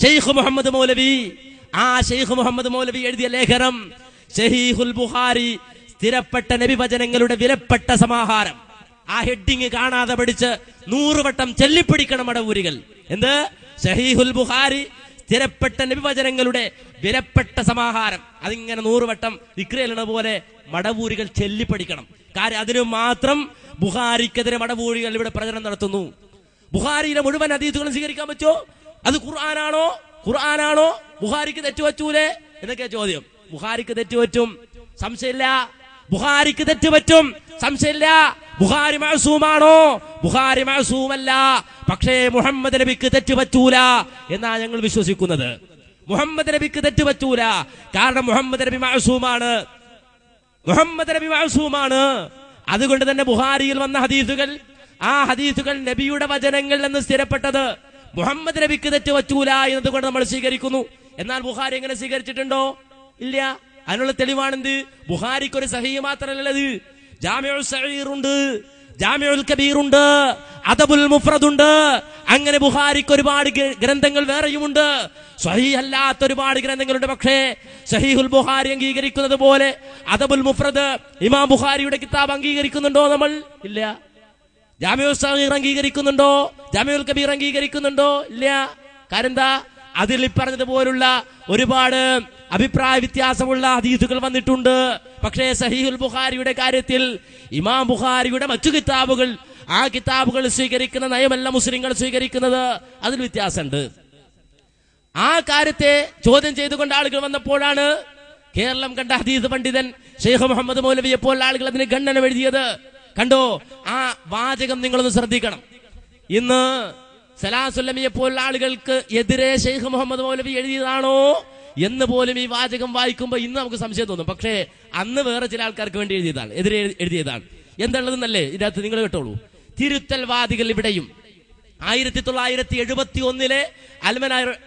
ഷെയ്ഖ് മുഹമ്മദ് മൗലവി, ആ ഷെയ്ഖ് മുഹമ്മദ് മൗലവി എഴുതിയ ലേഖനം സഹീഹുൽ ബുഖാരി, സ്ഥിരപ്പെട്ട നബിവചനങ്ങളുടെ വിലപ്പെട്ട സമാഹാരം, ആ ഹെഡിങ് കാണാതെ പഠിച്ച് 100 വട്ടം ചെല്ലിപ്പിടിക്കണം മടവൂരികൾ. എന്ത്? സഹീഹുൽ ബുഖാരി സ്ഥിരപ്പെട്ട നബിവചനങ്ങളുടെ വിലപ്പെട്ട സമാഹാരം. അതിങ്ങനെ 100 വട്ടം ദിക്റെന്ന പോലെ മടവൂരികൾ ചെല്ലിപ്പടിക്കണം. കാര്യം അതിനു മാത്രം ബുഖാരിക്കെതിരെ മടവൂരികൾ ഇവിടെ പ്രചരണം നടത്തുന്നു. ബുഖാരിയിലെ മുഴുവൻ ഹദീസുകളും സ്വീകരിക്കാൻ പറ്റുമോ? അത് ഖുർആനാണോ? ബുഖാരിക്ക് തെറ്റുപറ്റൂലേ എന്നൊക്കെയാ ചോദ്യം. ബുഖാരിക്ക് തെറ്റുപറ്റും, സംശയമില്ല. ബുഖാരിക്ക് തെറ്റുപറ്റും, സംശയമില്ല. ബുഖാരി മഅസൂമാണോ? ബുഖാരി മഅസൂമല്ല. പക്ഷേ മുഹമ്മദ് നബിക്ക് തെറ്റുപറ്റൂല എന്നാ ഞങ്ങൾ വിശ്വസിക്കുന്നത്. മുഹമ്മദ് നബിക്ക് തെറ്റുപറ്റൂല. കാരണം മുഹമ്മദ് നബി മഅസൂമാണ്. അതുകൊണ്ട് തന്നെ ബുഖാരിയിൽ വന്ന ഹദീസുകൾ, ആ ഹദീസുകൾ നബിയുടെ വചനങ്ങൾ എന്ന് സ്ഥിരപ്പെട്ടത്. മുഹമ്മദ് നബിക്ക് തെറ്റുപറ്റൂല എന്നതുകൊണ്ട് നമ്മൾ സ്വീകരിക്കുന്നു. എന്നാൽ ബുഖാരി എങ്ങനെ സ്വീകരിച്ചിട്ടുണ്ടോ? ഇല്ല. അതിനുള്ള തെളിവാണെന്ത്? ബുഖാരിക്ക് ഒരു സഹീഹ് മാത്രമല്ലത്, ജാമിഉൽ സഗീർ ഉണ്ട്, ജാമിഉൽ കബീർ ഉണ്ട്, അദബുൽ മുഫ്രദ് ഉണ്ട്. അങ്ങനെ ബുഖാരിക്ക് ഒരുപാട് ഗ്രന്ഥങ്ങൾ വേറെയുമുണ്ട്. സ്വഹീഹ് അല്ലാത്ത ഒരുപാട് ഗ്രന്ഥങ്ങളുണ്ട്. പക്ഷേ സഹീഹുൽ ബുഖാരി അംഗീകരിക്കുന്നത് പോലെ അദബുൽ മുഫ്രദ് ഇമാം ബുഖാരിയുടെ കിതാബ് അംഗീകരിക്കുന്നുണ്ടോ നമ്മൾ? ഇല്ല. ജാമിഉൽ സഗീർ അംഗീകരിക്കുന്നുണ്ടോ? ജാമിഉൽ കബീർ അംഗീകരിക്കുന്നുണ്ടോ? ഇല്ല. കാരണം എന്താ? അതിൽ പറഞ്ഞതുപോലുള്ള ഒരുപാട് അഭിപ്രായ വ്യത്യാസമുള്ള ഹദീസുകൾ വന്നിട്ടുണ്ട്. പക്ഷേ സഹീഹുൽ ബുഖാരിയുടെ കാര്യത്തിൽ ഇമാം ബുഖാരിയുടെ മറ്റു കിതാബുകൾ, ആ കിതാബുകൾ സ്വീകരിക്കുന്ന നയമല്ല മുസ്ലിങ്ങൾ സ്വീകരിക്കുന്നത്. അതിൽ വ്യത്യാസമുണ്ട്. ആ കാര്യത്തെ ചോദ്യം ചെയ്തുകൊണ്ട് ആളുകൾ വന്നപ്പോഴാണ് കേരളം കണ്ട ഹദീസ് പണ്ഡിതൻ ഷെയ്ഖ് മുഹമ്മദ് മൗലവിയെ പോലുള്ള ആളുകൾ അതിന് ഖണ്ഡനം എഴുതിയത്. കണ്ടോ? ആ വാചകം നിങ്ങളൊന്ന് ശ്രദ്ധിക്കണം. ഇന്ന് സലാസുല്ലമിയെ പോലുള്ള ആളുകൾക്ക് എതിരെ ഷെയ്ഖ് മുഹമ്മദ് മൗലവി എഴുതിയതാണോ എന്ന് പോലും ഈ വാചകം വായിക്കുമ്പോൾ ഇന്ന് നമുക്ക് സംശയം തോന്നും. പക്ഷേ അന്ന് വേറെ ചില ആൾക്കാർക്ക് വേണ്ടി എഴുതിയതാണ്, എതിരെ എഴുതിയതാണ്. എന്താണുള്ളതെന്നല്ലേ ഇതിനകത്ത് നിങ്ങൾ കേട്ടോളൂ. തിരുത്തൽവാദികൾ ഇവിടെയും 1971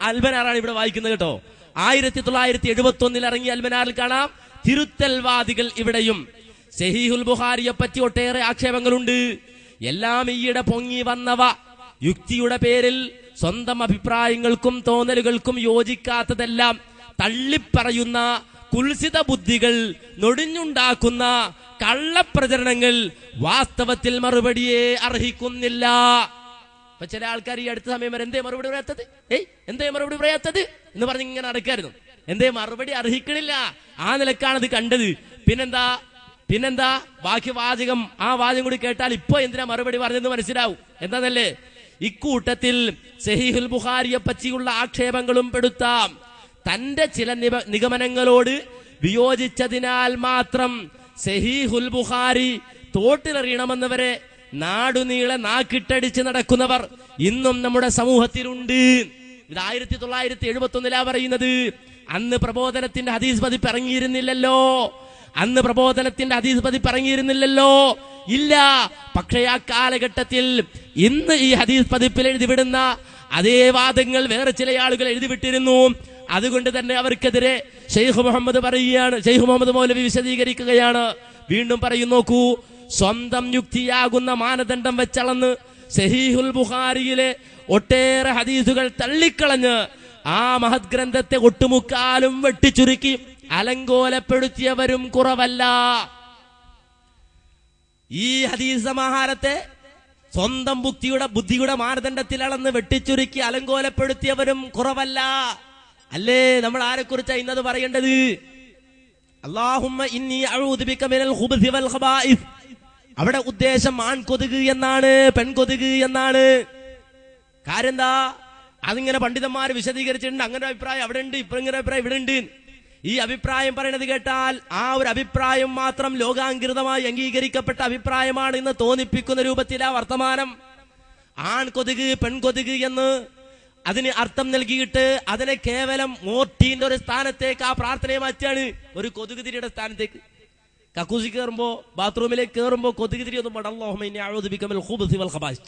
അൽമനാറാണ് ഇവിടെ വായിക്കുന്നത് കേട്ടോ. 1971 ഇറങ്ങിയ അൽമനാറിൽ കാണാം, തിരുത്തൽവാദികൾ ഇവിടെയും. സഹീഹുൽ ബുഖാരിയെ പറ്റി ഒട്ടേറെ ആക്ഷേപങ്ങളുണ്ട്. എല്ലാം ഈയിടെ പൊങ്ങി വന്നവ യുക്തിയുടെ പേരിൽ സ്വന്തം അഭിപ്രായങ്ങൾക്കും തോന്നലുകൾക്കും യോജിക്കാത്തതെല്ലാം തള്ളിപ്പറയുന്ന കുൽസിത ബുദ്ധികൾ നൊടിഞ്ഞുണ്ടാക്കുന്ന കള്ളപ്രചരണങ്ങൾ വാസ്തവത്തിൽ മറുപടിയെ അർഹിക്കുന്നില്ല. അപ്പൊ ചില ആൾക്കാർ ഈ അടുത്ത സമയം വരെ എന്തേ മറുപടി പറയാത്തത് എന്ന് പറഞ്ഞ് ഇങ്ങനെ നടക്കായിരുന്നു. എന്തേ മറുപടി അർഹിക്കണില്ല, ആ നിലക്കാണത് കണ്ടത്. പിന്നെന്താ ബാക്കി വാചകം, ആ വാചകം കൂടി കേട്ടാൽ ഇപ്പൊ എന്തിനാ മറുപടി പറഞ്ഞെന്ന് മനസ്സിലാവും. എന്താന്നല്ലേ? ഇക്കൂട്ടത്തിൽ സഹീഹുൽ ബുഖാരിയെ പറ്റിയുള്ള ആക്ഷേപങ്ങളും പെടുത്താം. തന്റെ ചില നിഗമനങ്ങളോട് വിയോജിച്ചതിനാൽ മാത്രം സഹീഹുൽ ബുഖാരി തോട്ടിലെറിയണമെന്നവരെ നാടുനീളെ നാക്കിട്ടടിച്ച് നടക്കുന്നവർ ഇന്നും നമ്മുടെ സമൂഹത്തിലുണ്ട്. ഇത് 1971 പറയുന്നത്. അന്ന് പ്രബോധനത്തിന്റെ ഹദീസ് പതിപ്പ് ഇറങ്ങിയിരുന്നില്ലല്ലോ. ഇല്ല. പക്ഷേ ആ കാലഘട്ടത്തിൽ ഇന്ന് ഈ ഹദീസ് പതിപ്പിൽ എഴുതിവിടുന്ന അതേ വാദങ്ങൾ വേറെ ചില ആളുകൾ എഴുതിവിട്ടിരുന്നു. അതുകൊണ്ട് തന്നെ അവർക്കെതിരെ ഷെയ്ഖ് മുഹമ്മദ് മൗലവി വിശദീകരിക്കുകയാണ്. വീണ്ടും പറയും, നോക്കൂ, സ്വന്തം യുക്തിയാകുന്ന മാനദണ്ഡം വെച്ചളന്ന് സഹീഹുൽ ബുഖാരിയിലെ ഒട്ടേറെ ഹദീസുകൾ തള്ളിക്കളഞ്ഞ് ആ മഹത് ഗ്രന്ഥത്തെ ഒട്ടുമുക്കാലും വെട്ടിച്ചുരുക്കി അലങ്കോലപ്പെടുത്തിയവരും കുറവല്ല. ഈ ഹദീസ് സമാഹാരത്തെ സ്വന്തം ബുദ്ധിയുടെ മാനദണ്ഡത്തിൽ അളന്ന് വെട്ടിച്ചുരുക്കി അലങ്കോലപ്പെടുത്തിയവരും കുറവല്ല. അല്ലേ? നമ്മൾ ആരെക്കുറിച്ചാണ് ഇന്നത് പറയേണ്ടത്? അല്ലാഹുമ്മ ഇന്നി അഊദു ബിക മിനൽ ഖുബ്സി വൽ ഖബായിസ്. അവിടെ ഉദ്ദേശം ആൺകൊതുക് എന്നാണ്, പെൺകൊതുക് എന്നാണ്. കാര്യം എന്താ? അതിങ്ങനെ പണ്ഡിതന്മാർ വിശദീകരിച്ചിട്ടുണ്ട്. അങ്ങനെ അഭിപ്രായം അവിടെ ഉണ്ട്, ഇപ്പൊ ഇങ്ങനെ അഭിപ്രായം ഇവിടെ ഉണ്ട്. ഈ അഭിപ്രായം പറയുന്നത് കേട്ടാൽ ആ ഒരു അഭിപ്രായം മാത്രം ലോകാംഗീകൃതമായി അംഗീകരിക്കപ്പെട്ട അഭിപ്രായമാണ് എന്ന് തോന്നിപ്പിക്കുന്ന രൂപത്തിലാ വർത്തമാനം. ആൺകൊതുക് പെൺകൊതുക് എന്ന് അതിന് അർത്ഥം നൽകിയിട്ട് അതിനെ കേവലം മോർട്ടീന്റെ ഒരു സ്ഥാനത്തേക്ക് ആ പ്രാർത്ഥനയെ മാറ്റാണ്, ഒരു കൊതുക് തിരിയുടെ സ്ഥാനത്തേക്ക്. കക്കൂസി കയറുമ്പോ, ബാത്റൂമിലേക്ക് കയറുമ്പോ കൊതുക് തിരി ഒന്നും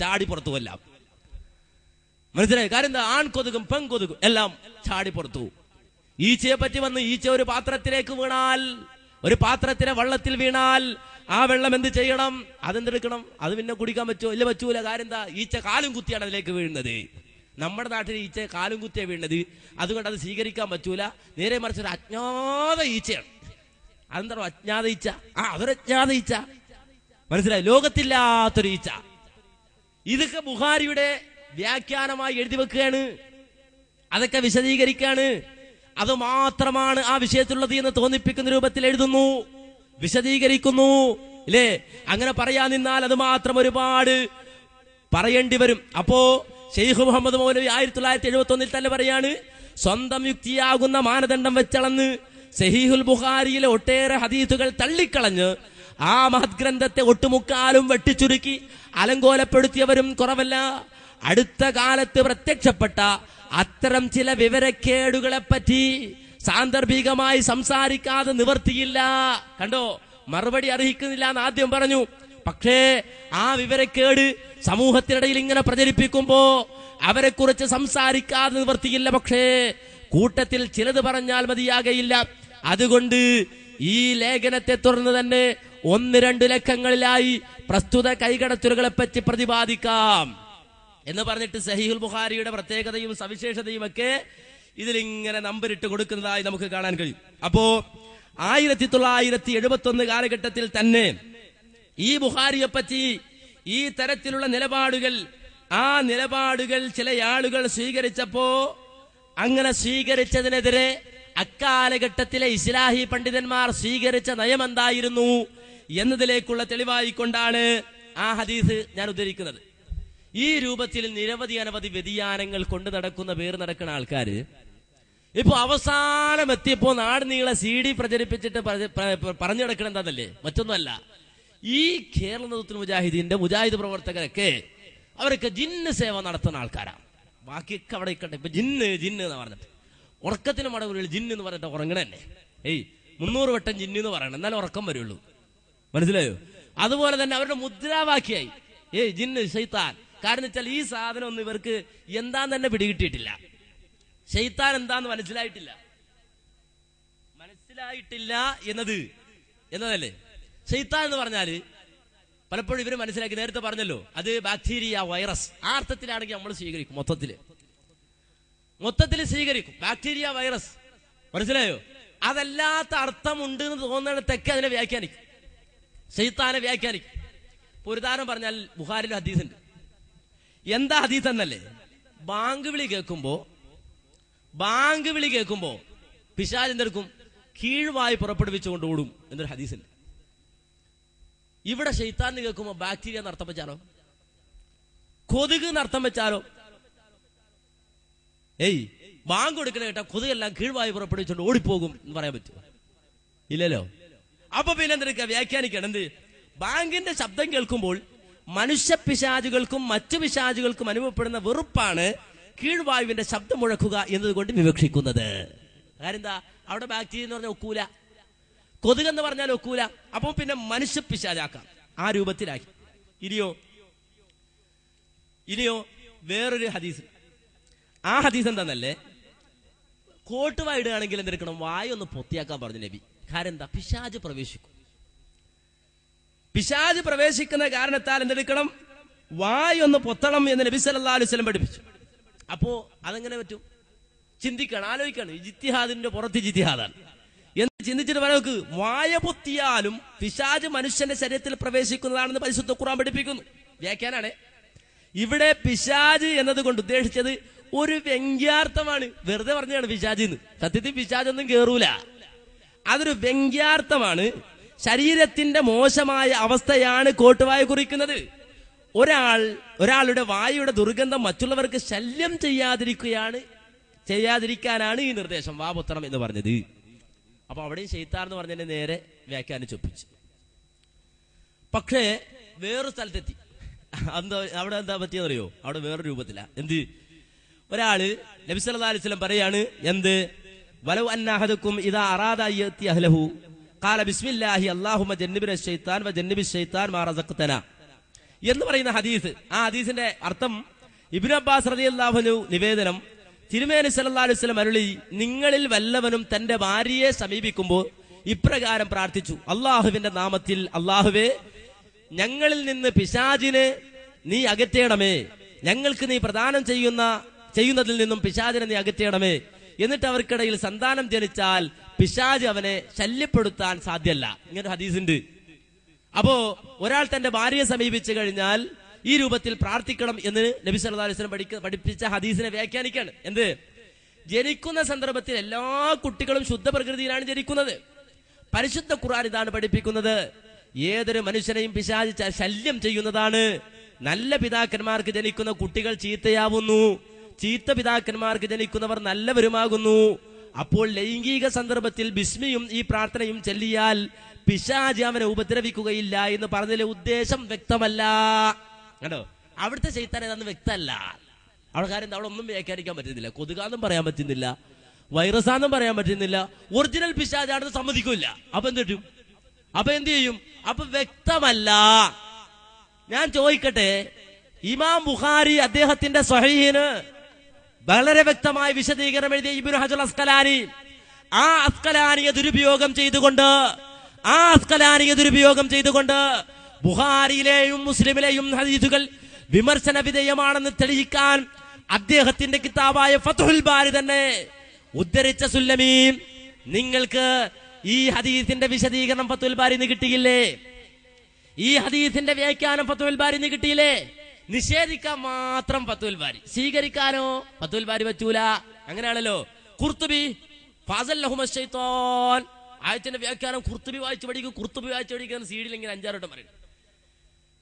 ചാടി പുറത്തു കൊല്ലാം. മനസ്സിലായി? കാര്യം എന്താ? ആൺകൊതുകും പെൺകൊതുകും എല്ലാം ചാടി പുറത്തു. ഈച്ചയെ പറ്റി വന്ന് ഈച്ച ഒരു പാത്രത്തിലേക്ക് വീണാൽ, ഒരു പാത്രത്തിലെ വെള്ളത്തിൽ വീണാൽ ആ വെള്ളം എന്ത് ചെയ്യണം? അതെന്തെടുക്കണം? അത് പിന്നെ കുടിക്കാൻ പറ്റുമോ? ഇല്ല, പറ്റൂല. കാര്യം എന്താ? ഈച്ച കാലും കുത്തിയാണ് അതിലേക്ക് വീഴുന്നത്. നമ്മുടെ നാട്ടിൽ ഈച്ച കാലും കുത്തിയാണ് വീഴുന്നത്. അതുകൊണ്ട് അത് സ്വീകരിക്കാൻ പറ്റൂല. നേരെ മറിച്ച് ഒരു അജ്ഞാത ഈച്ചയാണ്. അതെന്താ അജ്ഞാത ഈച്ച? അതൊരു അജ്ഞാത ഈച്ച. മനസ്സിലായി? ലോകത്തില്ലാത്തൊരു ഈച്ച. ഇതൊക്കെ ബുഖാരിയുടെ വ്യാഖ്യാനമായി എഴുതി വെക്കുകയാണ്, അതൊക്കെ വിശദീകരിക്കാണ്. അത് മാത്രമാണ് ആ വിഷയത്തിലുള്ളത് എന്ന് തോന്നിപ്പിക്കുന്ന രൂപത്തിൽ എഴുതുന്നു, വിശദീകരിക്കുന്നു. ഇല്ലേ? അങ്ങനെ പറയാൻ നിന്നാൽ അത് മാത്രം ഒരുപാട് പറയേണ്ടി വരും. അപ്പോ ഷെയ്ഖ് മുഹമ്മദ് മൗലവി 1971 തന്നെ പറയാണ്, സ്വന്തം യുക്തിയാകുന്ന മാനദണ്ഡം വെച്ചളന്ന് സഹീഹുൽ ബുഖാരിയിലെ ഒട്ടേറെ ഹദീസുകൾ തള്ളിക്കളഞ്ഞ് ആ മഹത് ഗ്രന്ഥത്തെ ഒട്ടുമുക്കാലും വെട്ടിച്ചുരുക്കി അലങ്കോലപ്പെടുത്തിയവരും കുറവല്ല. അടുത്ത കാലത്ത് പ്രത്യക്ഷപ്പെട്ട അത്തരം ചില വിവരക്കേടുകളെ പറ്റി സാന്ദർഭികമായി സംസാരിക്കാതെ നിവർത്തിയില്ല. കണ്ടോ, മറുപടി അർഹിക്കുന്നില്ല എന്ന് ആദ്യം പറഞ്ഞു. പക്ഷേ ആ വിവരക്കേട് സമൂഹത്തിനിടയിൽ ഇങ്ങനെ പ്രചരിപ്പിക്കുമ്പോ അവരെ കുറിച്ച് സംസാരിക്കാതെ നിവർത്തിയില്ല. പക്ഷേ കൂട്ടത്തിൽ ചിലത് പറഞ്ഞാൽ മതിയാകയില്ല. അതുകൊണ്ട് ഈ ലേഖനത്തെ തുടർന്ന് തന്നെ 1-2 ലക്കങ്ങളിലായി പ്രസ്തുത കൈകടത്തലുകളെ പറ്റി പ്രതിപാദിക്കാം എന്ന് പറഞ്ഞിട്ട് സഹീഹുൽ ബുഖാരിയുടെ പ്രത്യേകതയും സവിശേഷതയും ഒക്കെ ഇതിലിങ്ങനെ നമ്പരിട്ട് കൊടുക്കുന്നതായി നമുക്ക് കാണാൻ കഴിയും. അപ്പോ 1971 കാലഘട്ടത്തിൽ തന്നെ ഈ ബുഖാരിയെ പറ്റി ഈ തരത്തിലുള്ള നിലപാടുകൾ, ആ നിലപാടുകൾ ചില ആളുകൾ സ്വീകരിച്ചപ്പോ അങ്ങനെ സ്വീകരിച്ചതിനെതിരെ അക്കാലഘട്ടത്തിലെ ഇസ്ലാഹി പണ്ഡിതന്മാർ സ്വീകരിച്ച നയമെന്തായിരുന്നു എന്നതിലേക്കുള്ള തെളിവായിക്കൊണ്ടാണ് ആ ഹദീസ് ഞാൻ ഉദ്ധരിക്കുന്നത്. ഈ രൂപത്തിൽ അനവധി വ്യതിയാനങ്ങൾ കൊണ്ട് നടക്കുന്ന ആൾക്കാര് ഇപ്പൊ അവസാനം എത്തിയപ്പോ നാട് നീളെ CD പ്രചരിപ്പിച്ചിട്ട് പറഞ്ഞു നടക്കണം എന്താന്നല്ലേ, മറ്റൊന്നുമല്ല. ഈ കേരള നേതൃത്വ മുജാഹിദീന്റെ മുജാഹിദ് പ്രവർത്തകരൊക്കെ അവരൊക്കെ ജിന്ന് സേവ നടത്തുന്ന ആൾക്കാരാണ്. ബാക്കിയൊക്കെ അവിടെ ഇക്കട്ടെ. ഇപ്പൊ ജിന്ന് എന്ന് പറഞ്ഞിട്ട് ഉറക്കത്തിന് മടങ്ങുള്ളിൽ ജിന്ന് എന്ന് പറഞ്ഞിട്ട് ഉറങ്ങണല്ലേ. 300 വട്ടം ജിന്ന് എന്ന് പറയണം, എന്നാലും ഉറക്കം വരുള്ളൂ. മനസ്സിലായോ? അതുപോലെ തന്നെ അവരുടെ മുദ്രാവാക്യായി ജിന്ന് ശൈത്താൻ. കാരണം വെച്ചാൽ ഈ സാധനം ഒന്നും ഇവർക്ക് എന്താന്ന് തന്നെ പിടികിട്ടിയിട്ടില്ല. ശൈത്താൻ എന്താന്ന് മനസ്സിലായിട്ടില്ല എന്നതല്ലേ ശൈത്താൻ എന്ന് പറഞ്ഞാല്. പലപ്പോഴും ഇവര് മനസ്സിലാക്കി, നേരത്തെ പറഞ്ഞല്ലോ, അത് ബാക്ടീരിയ, വൈറസ്. ആ അർത്ഥത്തിലാണെങ്കിൽ നമ്മൾ സ്വീകരിക്കും, മൊത്തത്തിൽ സ്വീകരിക്കും. Bacteria, virus. മനസ്സിലായോ? അതല്ലാത്ത അർത്ഥമുണ്ട് എന്ന് തോന്നുന്നിടത്തൊക്കെ അതിനെ വ്യാഖ്യാനിക്കും, ശൈത്താനെ വ്യാഖ്യാനിക്കും. ഇപ്പൊ ഒരു ഉദാഹരണം പറഞ്ഞാൽ ബുഖാരിയിലെ ഹദീസുണ്ട്. എന്താ ഹദീസ് എന്നല്ലേ? ബാങ്ക് വിളി കേൾക്കുമ്പോ പിശാച് എന്തെടുക്കും? കീഴ്വായി പുറപ്പെടുവിച്ചുകൊണ്ട് ഓടും എന്നൊരു ഹദീസുണ്ട്. ഇവിടെ ശൈത്താൻ കേൾക്കുമ്പോ ബാക്ടീരിയ എന്നർത്ഥം വെച്ചാലോ, കൊതുക് എന്നർത്ഥം വെച്ചാലോ? ബാങ്ക് കൊടുക്കണ കേട്ടാ കൊതുകെല്ലാം കീഴ്വായി പുറപ്പെടുവിച്ചുകൊണ്ട് ഓടിപ്പോകും എന്ന് പറയാൻ പറ്റുമോ? ഇല്ലല്ലോ. അപ്പൊ പിന്നെ എന്തെടുക്കുക? വ്യാഖ്യാനിക്കണം. എന്ത്? ബാങ്കിന്റെ ശബ്ദം കേൾക്കുമ്പോൾ മനുഷ്യ പിശാചുകൾക്കും മറ്റു പിശാചുകൾക്കും അനുഭവപ്പെടുന്ന വെറുപ്പാണ് കീഴ്വായുവിന്റെ ശബ്ദം മുഴക്കുക എന്നതുകൊണ്ട് വിവക്ഷിക്കുന്നത്. കാര്യം എന്താ? അവിടെ ബാക്ടീരിയ എന്ന് പറഞ്ഞാൽ ഒക്കൂല, കൊതുകെന്ന് പറഞ്ഞാൽ ഒക്കൂല. അപ്പൊ പിന്നെ മനുഷ്യ പിശാചാക്കാം, ആ രൂപത്തിലാക്കി. ഇനിയോ വേറൊരു ഹദീസ്. ആ ഹദീസ് എന്താന്നല്ലേ? കോട്ട് വായിടുകയാണെങ്കിൽ എന്തെടുക്കണം? വായൊന്ന് പൊത്തിയാക്കാൻ പറഞ്ഞു നബി. കാരണം എന്താ? പിശാച് പ്രവേശിക്കും. പിശാച് പ്രവേശിക്കുന്ന കാരണത്താൽ എന്തെടുക്കണം? വായൊന്ന് പൊത്തണം എന്ന് നബി സല്ലല്ലാഹു അലൈഹി വസല്ലം പഠിപ്പിച്ചു. അപ്പോ അതെങ്ങനെ പറ്റും? ചിന്തിക്കണം, ആലോചിക്കണം. ജിത്തിഹാദിന്റെ പുറത്ത് ജിത്തിഹാദാണ് എന്ന് ചിന്തിച്ചിട്ട് പറയോക്ക്. വായ പൊത്തിയാലും പിശാച് മനുഷ്യന്റെ ശരീരത്തിൽ പ്രവേശിക്കുന്നതാണെന്ന് പരിശുദ്ധ ഖുർആൻ പഠിപ്പിക്കുന്നു. വ്യാഖ്യാനാണ്. ഇവിടെ പിശാച് എന്നതുകൊണ്ട് ഉദ്ദേശിച്ചത് ഒരു വ്യംഗ്യാർത്ഥമാണ്. വെറുതെ പറഞ്ഞാണ് പിശാചിന്ന്. സത്യത്തിൽ പിശാചൊന്നും കേറൂല, അതൊരു വ്യംഗ്യാർത്ഥമാണ്. ശരീരത്തിന്റെ മോശമായ അവസ്ഥയാണ് കോട്ടുവായ കുറിക്കുന്നത്. ഒരാളുടെ വായുടെ ദുർഗന്ധം മറ്റുള്ളവർക്ക് ശല്യം ചെയ്യാതിരിക്കാനാണ് ഈ നിർദ്ദേശം, വാപുത്രം എന്ന് പറഞ്ഞത്. അപ്പൊ അവിടെയും ശൈത്താൻ എന്ന് പറഞ്ഞതിന്റെ നേരെ വ്യാഖ്യാനിച്ചൊപ്പിച്ചു. പക്ഷേ വേറൊരു സ്ഥലത്തെത്തി. അവിടെ എന്താ പറ്റിയെന്നറിയോ? അവിടെ വേറൊരു രൂപത്തില. എന്ത്? ഒരാള് നബി സല്ലല്ലാഹു അലൈഹി വസല്ലം പറയാണ്, എന്ത്? വലൗ അന്ന അഹദുക്കും ഇദാ അറാദ അയ്യതി അഹ്ലഹു ഖാല ബിസ്മില്ലാഹി അല്ലാഹുമ്മ ജന്നിബ്നാ ശൈത്താൻ വ ജന്നിബിശ് ശൈത്താൻ മാ റസഖ്തനാ എന്ന് പറയുന്ന ഹദീസ്. ആ ഹദീസിന്റെ അർത്ഥം ഇബ്നു അബ്ബാസ് റളിയല്ലാഹു അൻഹു നിവേദനം, തിരുമേനി സല്ലല്ലാഹു അലൈഹി വസല്ലം അരുളി, നിങ്ങളിൽ വല്ലവനും തന്റെ ഭാര്യയെ സമീപിക്കുമ്പോൾ ഇപ്രകാരം പ്രാർത്ഥിച്ചു: അല്ലാഹുവിന്റെ നാമത്തിൽ, അല്ലാഹുവേ, ഞങ്ങളിൽ നിന്ന് പിശാചിനെ നീ അകറ്റണമേ, ഞങ്ങൾക്ക് നീ പ്രദാനം ചെയ്യുന്നതിൽ നിന്നും പിശാചിനെ നീ അകറ്റണമേ. എന്നിട്ട് അവർക്കിടയിൽ സന്താനം ജനിച്ചാൽ പിശാച് അവനെ ശല്യപ്പെടുത്താൻ സാധ്യല്ല. ഇങ്ങനെ ഹദീസുണ്ട്. അപ്പോ ഒരാൾ തന്റെ ഭാര്യയെ സമീപിച്ചു കഴിഞ്ഞാൽ ഈ രൂപത്തിൽ പ്രാർത്ഥിക്കണം എന്ന് നബി സല്ലല്ലാഹു അലൈഹി വസല്ലം പഠിപ്പിച്ച ഹദീസിനെ വ്യാഖ്യാനിക്കാണ്. എന്ത്? ജനിക്കുന്ന സന്ദർഭത്തിൽ എല്ലാ കുട്ടികളും ശുദ്ധ പ്രകൃതിയിലാണ് ജനിക്കുന്നത്. പരിശുദ്ധ ഖുർആൻ ഇതാണ് പഠിപ്പിക്കുന്നത്. ഏതൊരു മനുഷ്യനെയും പിശാച് ശല്യം ചെയ്യുന്നതാണ്. നല്ല പിതാക്കന്മാർക്ക് ജനിക്കുന്ന കുട്ടികൾ ചീത്തയാവുന്നു, ചീത്ത പിതാക്കന്മാർക്ക് ജനിക്കുന്നവർ നല്ലവരുമാകുന്നു. അപ്പോൾ ലൈംഗിക സന്ദർഭത്തിൽ ബിസ്മിയും ഈ പ്രാർത്ഥനയും ചൊല്ലിയാൽ പിശാച് അവനെ ഉപദ്രവിക്കുകയില്ല എന്ന് പറഞ്ഞതിലെ ഉദ്ദേശം വ്യക്തമല്ല. കേട്ടോ, അവിടുത്തെ ശൈത്താൻ ഏതാന്ന് വ്യക്തമല്ല. അവിടെ കാര്യം അവിടെ ഒന്നും വ്യാഖ്യാനിക്കാൻ പറ്റുന്നില്ല. കൊതുകാന്നും പറയാൻ പറ്റുന്നില്ല, വൈറസാന്നും പറയാൻ പറ്റുന്നില്ല. ഒറിജിനൽ പിശാചാണെന്ന് സമ്മതിക്കില്ല. അപ്പൊ എന്ത് ചെയ്യും? അപ്പൊ വ്യക്തമല്ല. ഞാൻ ചോദിക്കട്ടെ, ഇമാം ബുഖാരി അദ്ദേഹത്തിന്റെ സ്വഹീഹിന് വളരെ വ്യക്തമായ വിശദീകരണം എഴുതിയ ഇബ്നു ഹജർ അസ്കലാനി, ആ അസ്കലാനിയെ ദുരുപയോഗം ചെയ്തുകൊണ്ട് ബുഖാരിയിലെയും മുസ്ലിമിലെയും ഹദീസുകൾ വിമർശന വിധേയമാണെന്ന് തെളിയിക്കാൻ അദ്ദേഹത്തിന്റെ കിതാബായ ഫത്ഹുൽ ബാരി തന്നെ ഉദ്ധരിച്ച സുല്ലമി, നിങ്ങൾക്ക് ഈ ഹദീസിന്റെ വിശദീകരണം ഫത്ഹുൽ ബാരിന്ന് കിട്ടിയില്ലേ? ഈ ഹദീസിന്റെ വ്യാഖ്യാനം ഫത്ഹുൽ ബാരിന്ന് കിട്ടിയില്ലേ? നിഷേധിക്കാൻ മാത്രം ഫത്ഹുൽ ബാരി, സ്വീകരിക്കാനോ ഫത്ഹുൽ ബാരി പറ്റൂല. അങ്ങനെയാണല്ലോ ഖുർത്തുബി ഫാസല്ലഹുമശ്ശൈത്താൻ ആയത്തിന്റെ വ്യാഖ്യാനം ഖുർത്തുബി വായിച്ചു പഠിക്കുന്ന സീഡിൽ ഇങ്ങനെ 5-6 വട്ടം പറയുന്നത്.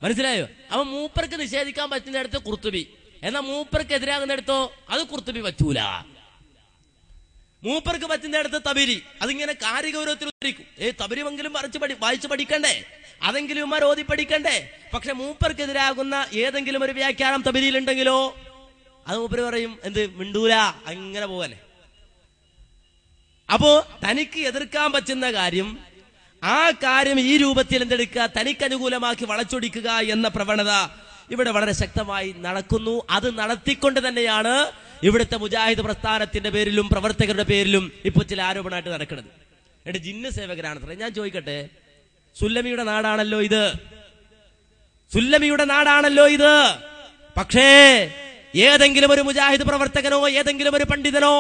മനസ്സിലായോ? അപ്പൊ മൂപ്പർക്ക് നിഷേധിക്കാൻ പറ്റുന്നിടത്ത് ഖുർത്തുബി, എന്നാൽ മൂപ്പർക്ക് എതിരാകുന്നിടത്തോ അത് ഖുർത്തുബി പറ്റൂല. മൂപ്പർക്ക് പറ്റുന്നിടത്ത് തബരി, അതിങ്ങനെ കാര്യഗൗരവത്തിൽ ഉദ്ധരിക്കും. തബരിമെങ്കിലും വായിച്ചു പഠിക്കണ്ടേ, അതെങ്കിലും ഉമാർ ഓതി പഠിക്കണ്ടേ. പക്ഷെ മൂപ്പർക്കെതിരാകുന്ന ഏതെങ്കിലും ഒരു വ്യാഖ്യാനം തബരിയിലുണ്ടെങ്കിലോ അത് മൂപ്പര് പറയും എന്ത്, മിണ്ടൂല, അങ്ങനെ പോവല്ലേ. അപ്പോ തനിക്ക് എതിർക്കാൻ പറ്റുന്ന കാര്യം, ആ കാര്യം ഈ രൂപത്തിൽ എന്തെടുക്കുക, തനിക്ക് അനുകൂലമാക്കി വളച്ചൊടിക്കുക എന്ന പ്രവണത ഇവിടെ വളരെ ശക്തമായി നടക്കുന്നു. അത് നടത്തിക്കൊണ്ട് തന്നെയാണ് ഇവിടുത്തെ മുജാഹിദ് പ്രസ്ഥാനത്തിന്റെ പേരിലും പ്രവർത്തകരുടെ പേരിലും ഇപ്പൊ ചില ആരോപണമായിട്ട് നടക്കുന്നത്. എന്റെ ജിന്ന് സേവകരാണ്. ഞാൻ ചോദിക്കട്ടെ, സുല്ലമിയുടെ നാടാണല്ലോ ഇത്. പക്ഷേ ഏതെങ്കിലും ഒരു മുജാഹിദ് പ്രവർത്തകനോ ഏതെങ്കിലും ഒരു പണ്ഡിതനോ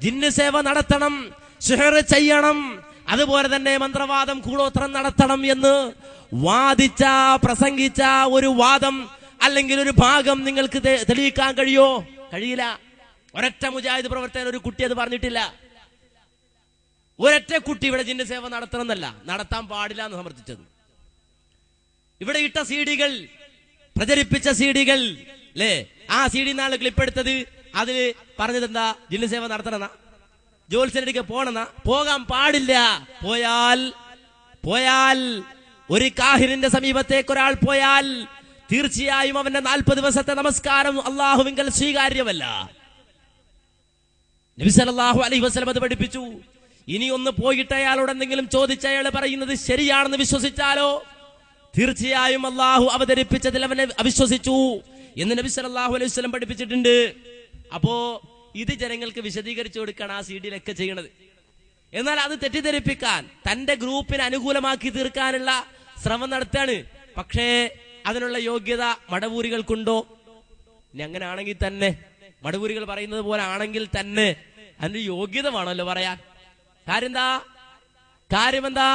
ജിന്ന് സേവ നടത്തണം, സിഹ്ർ ചെയ്യണം, അതുപോലെ തന്നെ മന്ത്രവാദം കൂടോത്രം നടത്തണം എന്ന് പ്രസംഗിച്ച ഒരു വാദം അല്ലെങ്കിൽ ഒരു ഭാഗം നിങ്ങൾക്ക് തെളിയിക്കാൻ കഴിയില്ല. ഒരൊറ്റ മുജാഹിദ് പ്രവർത്തകൻ, ഒരു കുട്ടി അത് പറഞ്ഞിട്ടില്ല. ഒരൊറ്റ കുട്ടി ഇവിടെ ജിന്ന് സേവ നടത്തണം എന്നല്ല, നടത്താൻ പാടില്ല എന്ന് സമർത്ഥിച്ചത്. ഇവിടെ ഇട്ട സീഡികൾ, പ്രചരിപ്പിച്ച സീഡികൾ അല്ലേ, ആ സീഡി നാളെ ക്ലിപ്പെടുത്തത്, അതില് പറഞ്ഞത് എന്താ? ജിന്ന് സേവ നടത്തണമെന്നാ, ജോത്സ്യനടിക്ക് പോണെന്നാ. പോകാൻ പാടില്ല. പോയാൽ ഒരു കാഹിറിന്റെ സമീപത്തേക്ക് ഒരാൾ പോയാൽ തീർച്ചയായും അവന്റെ 40 ദിവസത്തെ നമസ്കാരം അള്ളാഹുവിങ്കൽ സ്വീകാര്യമല്ല. നബി സല്ലല്ലാഹു അലൈഹി വസല്ലം അത് പഠിപ്പിച്ചു. ഇനി ഒന്ന് പോയിട്ട് അയാളോട് എന്തെങ്കിലും ചോദിച്ച അയാൾ പറയുന്നത് ശരിയാണെന്ന് വിശ്വസിച്ചാലോ തീർച്ചയായും അള്ളാഹു അവതരിപ്പിച്ചതിൽ അവനെ അവിശ്വസിച്ചു എന്ന് നബി സല്ലല്ലാഹു അലൈഹി വസല്ലം പഠിപ്പിച്ചിട്ടുണ്ട്. അപ്പോ ഇത് ജനങ്ങൾക്ക് വിശദീകരിച്ചു കൊടുക്കാൻ ആ സീഡിലൊക്കെ ചെയ്യണത്. എന്നാൽ അത് തെറ്റിദ്ധരിപ്പിക്കാൻ, തന്റെ ഗ്രൂപ്പിന് അനുകൂലമാക്കി തീർക്കാനുള്ള ശ്രമം നടത്താണ്. പക്ഷേ അതിനുള്ള യോഗ്യത മടവൂരികൾക്കുണ്ടോ? ഇനി അങ്ങനെ ആണെങ്കിൽ തന്നെ, മടവൂരികൾ പറയുന്നത് പോലെ ആണെങ്കിൽ തന്നെ അതിന് യോഗ്യത വേണമല്ലോ പറയാൻ. കാര്യമെന്താ?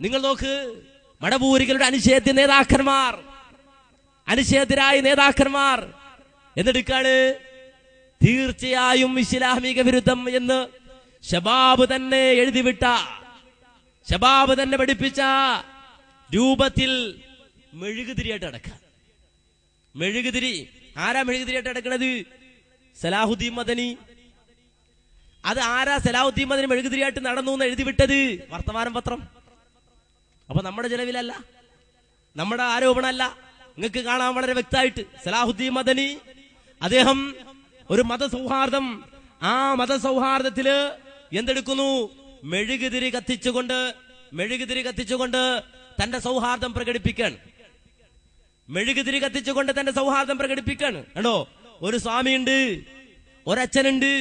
നിങ്ങൾ നോക്ക്, മടവൂരികളുടെ അനിഷേധ്യരായ നേതാക്കന്മാർ എന്തെടുക്കാണ്? തീർച്ചയായും ഇസ്ലാമിക വിരുദ്ധം എന്ന് ശബാബ് തന്നെ എഴുതിവിട്ട, ശബാബ് തന്നെ പഠിപ്പിച്ച രൂപത്തിൽ മെഴുകുതിരിയായിട്ട് അടക്കാം. ആരാ മെഴുകുതിരിയായിട്ട് അടക്കണത്? സലാഹുദ്ദീൻ മദനി. അത് ആരാ സലാഹുദ്ദീൻ മദനി മെഴുകുതിരിയായിട്ട് നടന്നു എന്ന് എഴുതിവിട്ടത്? വർത്തമാനം പത്രം. അപ്പൊ നമ്മുടെ ചെലവിലല്ല, നമ്മുടെ ആരോപണമല്ല. നിങ്ങൾക്ക് കാണാൻ വളരെ വ്യക്തമായിട്ട് സലാഹുദ്ദീൻ മദനി അദ്ദേഹം ഒരു മതസൗഹാർദ്ദം, ആ മതസൗഹാർദ്ദത്തില് എന്തെടുക്കുന്നു? മെഴുകുതിരി കത്തിച്ചുകൊണ്ട് തന്റെ സൗഹാർദ്ദം പ്രകടിപ്പിക്കാൻ. കണ്ടോ, ഒരു സ്വാമിയുണ്ട്, ഒരച്ഛനുണ്ട്,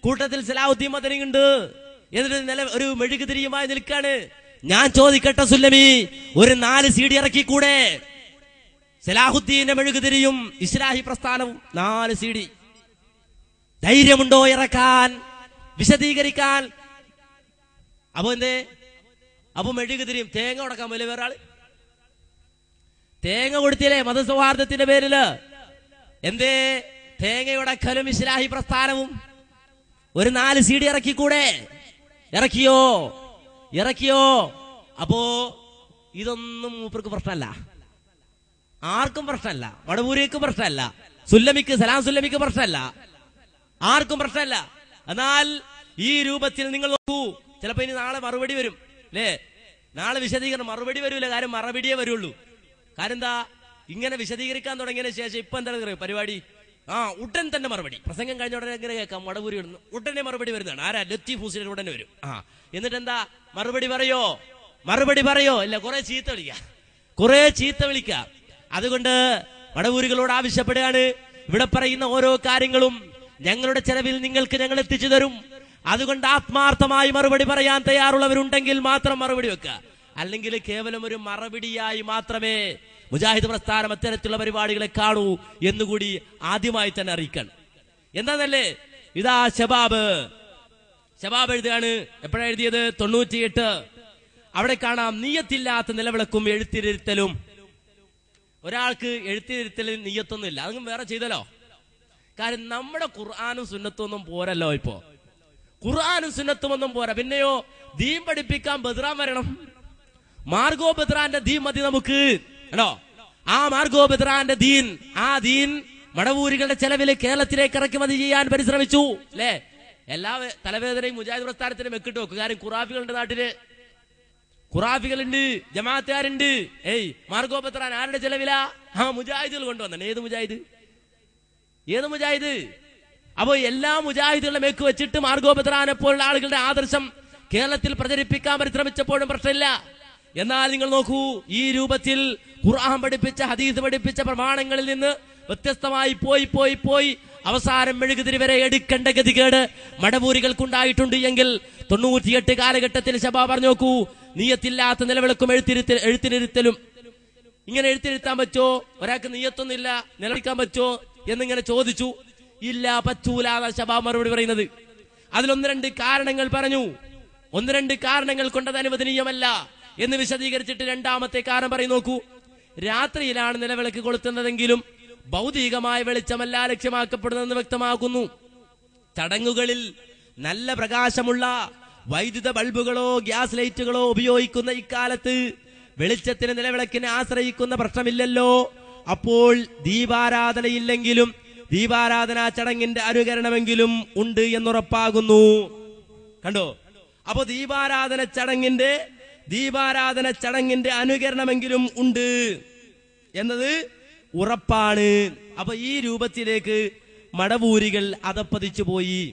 കൂട്ടത്തിൽ സലാഹുദ്ദീൻ മദനി ഉണ്ട്. എന്നിട്ട് ഒരു മെഴുകുതിരിയുമായി നിൽക്കാണ്. ഞാൻ ചോദിക്കട്ടെ സുല്ലമി, ഒരു 4 CD ഇറക്കിക്കൂടെ? സലാഹുദ്ദീന്റെ മെഴുകുതിരിയും ഇസ്ലാഹി പ്രസ്ഥാനവും 4 CD. ധൈര്യമുണ്ടോ ഇറക്കാൻ, വിശദീകരിക്കാൻ? അപ്പൊ മെഴുകുതിരിയും തേങ്ങ ഉടക്കാൻ പോലെ വേറെ ആള് തേങ്ങ കൊടുത്തില്ലേ മതസൗഹാർദ്ദത്തിന്റെ പേരില്? എന്തേ തേങ്ങയുടക്കലും ഇസ്ലാഹി പ്രസ്ഥാനവും? ഒരു 4 CD ഇറക്കിക്കൂടെ? ഇറക്കിയോ? അപ്പോ ഇതൊന്നും മൂപ്പർക്ക് പ്രശ്നമല്ല, ആർക്കും പ്രശ്നമല്ല. മടവൂരിക്കും പ്രശ്നമല്ല, സലാം സുല്ലമിക്ക് പ്രശ്നമല്ല, ആർക്കും പ്രശ്നമല്ല. എന്നാൽ ഈ രൂപത്തിൽ നിങ്ങൾ നോക്കൂ, ചിലപ്പോ ഇനി നാളെ മറുപടി വരും അല്ലേ? നാളെ വിശദീകരണം മറുപടി വരൂല, കാര്യം മറുപടിയേ വരുള്ളൂ. കാര്യം എന്താ, ഇങ്ങനെ വിശദീകരിക്കാൻ തുടങ്ങിയതിന് ശേഷം ഇപ്പൊ എന്താണ് പരിപാടി? ഉടൻ തന്നെ മറുപടി. പ്രസംഗം കഴിഞ്ഞ ഉടനെ എങ്ങനെ കേൾക്കാം? മടവൂരി ഇടുന്നു, ഉടനെ മറുപടി വരുന്നതാണ്. ആരാ? ലത്തീഫ് ഹുസൈൻ ഉടനെ വരും. എന്നിട്ട് എന്താ മറുപടി പറയോ? ഇല്ല, കുറെ ചീത്ത വിളിക്കുക. അതുകൊണ്ട് മടവൂരികളോട് ആവശ്യപ്പെടുകയാണ്, ഇവിടെ പറയുന്ന ഓരോ കാര്യങ്ങളും ഞങ്ങളുടെ ചെലവിൽ നിങ്ങൾക്ക് ഞങ്ങൾ എത്തിച്ചു തരും. അതുകൊണ്ട് ആത്മാർത്ഥമായി മറുപടി പറയാൻ തയ്യാറുള്ളവരുണ്ടെങ്കിൽ മാത്രം മറുപടി വെക്കുക. അല്ലെങ്കിൽ കേവലം ഒരു മറുപടിയായി മാത്രമേ മുജാഹിദ് പ്രസ്ഥാനം അത്തരത്തിലുള്ള പരിപാടികളെ കാണൂ എന്നുകൂടി ആദ്യമായി തന്നെ അറിയിക്കണം. എന്താന്നല്ലേ, ഇതാ ശബാബ് എഴുതുകയാണ്. എപ്പോഴാണ് എഴുതിയത്? 98. അവിടെ കാണാം, നിയ്യത്തില്ലാത്ത നിലവിളക്കും എഴുത്തിരുത്തലും. ഒരാൾക്ക് എഴുത്തിരുത്തലും നിയ്യത്തൊന്നും ഇല്ല, അതും വേറെ ചെയ്തല്ലോ. കാര്യം നമ്മുടെ ഖുർആനും സുന്നത്തും ഒന്നും പോരല്ലോ. ഇപ്പോ ഖുർആനും സുന്നത്തും ഒന്നും പോരാ, പിന്നെയോ ദീൻ പഠിപ്പിക്കാൻ ബദ്റാൻ വരണം. മാർഗോ ബദ്റാന്റെ ദീൻ മതി നമുക്ക് ആണോ? ആ മാർഗോ ബദ്റാന്റെ ദീൻ, ആ ദീൻ മടവൂരികളുടെ ചെലവില് കേരളത്തിലേക്ക് ഇറക്കുമതി ചെയ്യാൻ പരിശ്രമിച്ചു അല്ലേ? എല്ലാ തലവേദനയും മുജാഹിദ് പ്രസ്ഥാനത്തിന് വെക്കിട്ട് വെക്കും. കാര്യം ഖുറാഫികളുടെ നാട്ടില് ഖുറാഫികളുണ്ട്, ജമാഅത്തുകാരുണ്ട്. മാർഗോ ബദ്റാൻ ആരുടെ ചെലവിലാ? മുജാഹിദുകൾ കൊണ്ടുവന്നെ. ഏത് മുജാഹിദ്? അപ്പോ എല്ലാ മുജാഹിദുകളെ മേക്ക് വെച്ചിട്ട് മാർഗോ ബദ്റാനെ പോലുള്ള ആളുകളുടെ ആദർശം കേരളത്തിൽ പ്രചരിപ്പിക്കാൻ പരിശ്രമിച്ചപ്പോഴും പ്രശ്നമില്ല. എന്നാൽ നിങ്ങൾ നോക്കൂ, ഈ രൂപത്തിൽ ഖുർആൻ പഠിപ്പിച്ച, ഹദീസ് പഠിപ്പിച്ച പ്രമാണങ്ങളിൽ നിന്ന് വ്യത്യസ്തമായി പോയി അവസാനം മെഴുകുതിരി വരെ എടുക്കേണ്ട ഗതികേട് മടവൂരികൾക്കുണ്ടായിട്ടുണ്ട് എങ്കിൽ 98 കാലഘട്ടത്തിൽ ശബാബ് പറഞ്ഞു നോക്കൂ, നിയ്യത്തില്ലാത്ത നിലവിളക്കും എഴുത്തിനിരുത്തലും. ഇങ്ങനെ എഴുത്തിരുത്താൻ പറ്റോ? ഒരാൾക്ക് നിയ്യത്തൊന്നുമില്ല, നിലവിളിക്കാൻ പറ്റോ എന്നിങ്ങനെ ചോദിച്ചു. ഇല്ല, പറ്റൂല എന്നാണ് ശബാബ് മറുപടി പറയുന്നത്. അതിൽ 1-2 കാരണങ്ങൾ പറഞ്ഞു. 1-2 കാരണങ്ങൾ കൊണ്ടത് അനുവദനീയമല്ല എന്ന് വിശദീകരിച്ചിട്ട് രണ്ടാമത്തെ കാരണം പറയും. നോക്കൂ, രാത്രിയിലാണ് നിലവിളക്ക് കൊളുത്തുന്നതെങ്കിലും ഭൗതികമായ വെളിച്ചമല്ല ലക്ഷ്യമാക്കപ്പെടുന്നതെന്ന് വ്യക്തമാക്കുന്നു. ചടങ്ങുകളിൽ നല്ല പ്രകാശമുള്ള വൈദ്യുത ബൾബുകളോ ഗ്യാസ് ലൈറ്റുകളോ ഉപയോഗിക്കുന്ന ഇക്കാലത്ത് വെളിച്ചത്തിന് നിലവിളക്കിനെ ആശ്രയിക്കുന്ന പ്രശ്നമില്ലല്ലോ. അപ്പോൾ ദീപാരാധനയില്ലെങ്കിലും ദീപാരാധനാ ചടങ്ങിന്റെ അനുകരണമെങ്കിലും ഉണ്ട് എന്നുറപ്പാകുന്നു. കണ്ടോ? അപ്പോ ദീപാരാധന ചടങ്ങിന്റെ അനുകരണമെങ്കിലും ഉണ്ട് എന്നത് ഉറപ്പാണ്. അപ്പൊ ഈ രൂപത്തിലേക്ക് മടവൂരികൾ അധപ്പതിച്ചു പോയി.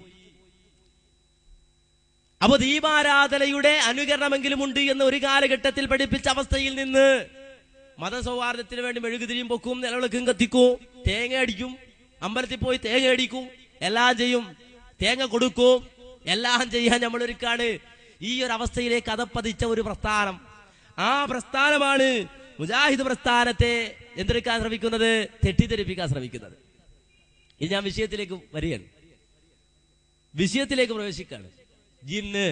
അപ്പൊ ദീപാരാധനയുടെ അനുകരണമെങ്കിലും ഉണ്ട് എന്ന ഒരു കാലഘട്ടത്തിൽ പഠിപ്പിച്ച അവസ്ഥയിൽ നിന്ന് മതസൗഹാർദ്ദത്തിന് വേണ്ടി മെഴുകുതിരിയും പൊക്കും, നിലവിളക്കും കത്തിക്കും, തേങ്ങ അടിക്കും, അമ്പലത്തിൽ പോയി തേങ്ങ അടിക്കും, എല്ലാം ചെയ്യും, തേങ്ങ കൊടുക്കും, എല്ലാം ചെയ്യാൻ നമ്മളൊരുക്കാണ്. ഈ ഒരു അവസ്ഥയിലേക്ക് അധപ്പതിച്ച ഒരു പ്രസ്ഥാനം, ആ പ്രസ്ഥാനമാണ് മുജാഹിദ് പ്രസ്ഥാനത്തെ എന്തെടുക്കാൻ ശ്രമിക്കുന്നത്? തെറ്റിദ്ധരിപ്പിക്കാൻ ശ്രമിക്കുന്നത്. ഇത് ഞാൻ വിഷയത്തിലേക്ക് വരികയാണ്, വിഷയത്തിലേക്ക് പ്രവേശിക്കാണ്. ജിന്ന്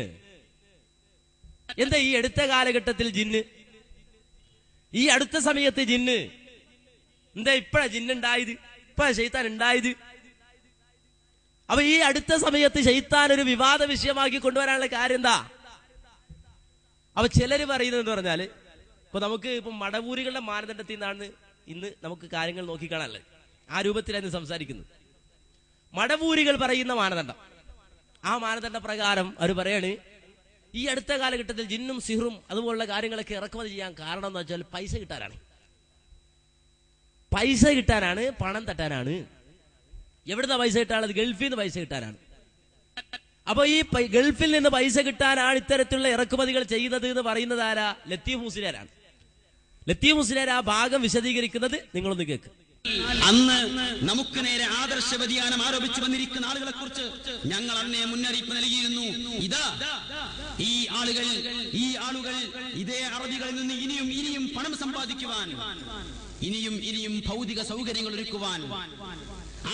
എന്താ ഈ അടുത്ത കാലഘട്ടത്തിൽ ജിന്ന്, ഈ അടുത്ത സമയത്ത് ജിന്ന് എന്താ? ഇപ്പഴാ ജിന്നുണ്ടായത്, ഇപ്പഴാ ശൈത്താൻ ഉണ്ടായത്. അപ്പൊ ഈ അടുത്ത സമയത്ത് ശൈത്താൻ ഒരു വിവാദ വിഷയമാക്കി കൊണ്ടുവരാനുള്ള കാര്യം എന്താ? അപ്പൊ ചിലര് പറയുന്നത് എന്ന് പറഞ്ഞാല്, ഇപ്പൊ നമുക്ക് ഇപ്പൊ മടവൂരികളുടെ മാനദണ്ഡത്തിൽ നിന്നാണ് ഇന്ന് നമുക്ക് കാര്യങ്ങൾ നോക്കിക്കാണല്ലേ, ആ രൂപത്തിലാണ് സംസാരിക്കുന്നത്. മടവൂരികൾ പറയുന്ന മാനദണ്ഡം, ആ മാനദണ്ഡ പ്രകാരം അവർ പറയാണ്, ഈ അടുത്ത കാലഘട്ടത്തിൽ ജിന്നും സിഹറും അതുപോലുള്ള കാര്യങ്ങളൊക്കെ ഇറക്കുമതി ചെയ്യാൻ കാരണം എന്ന് വെച്ചാൽ പൈസ കിട്ടാനാണ്, പണം തട്ടാനാണ്. എവിടുന്ന പൈസ കിട്ടാനുള്ളത്? ഗൾഫിൽ നിന്ന് പൈസ കിട്ടാനാണ്. അപ്പൊ ഈ ഗൾഫിൽ നിന്ന് പൈസ കിട്ടാനാണ് ഇത്തരത്തിലുള്ള ഇറക്കുമതികൾ ചെയ്യുന്നത് എന്ന് പറയുന്നത് ആരാ? ലത്തീഫ് മുസ്ലിയാരാണ്. ലത്തീഫ് മുസ്ലിയാർ ആ ഭാഗം വിശദീകരിക്കുന്നത് നിങ്ങളൊന്ന് കേൾക്ക്. അന്ന് നമുക്ക് നേരെ ആദർശ വ്യതിയാനം ആരോപിച്ചു വന്നിരിക്കുന്ന ആളുകളെ കുറിച്ച് ഞങ്ങൾ അന്നേ മുന്നറിയിപ്പ് നൽകിയിരുന്നു. ഇതാ ഈ ആളുകൾ ഇതേ അറബികളിൽ നിന്ന് ഇനിയും പണം സമ്പാദിക്കുവാൻ, ഇനിയും ഭൗതിക സൗകര്യങ്ങൾ ഒരുക്കുവാൻ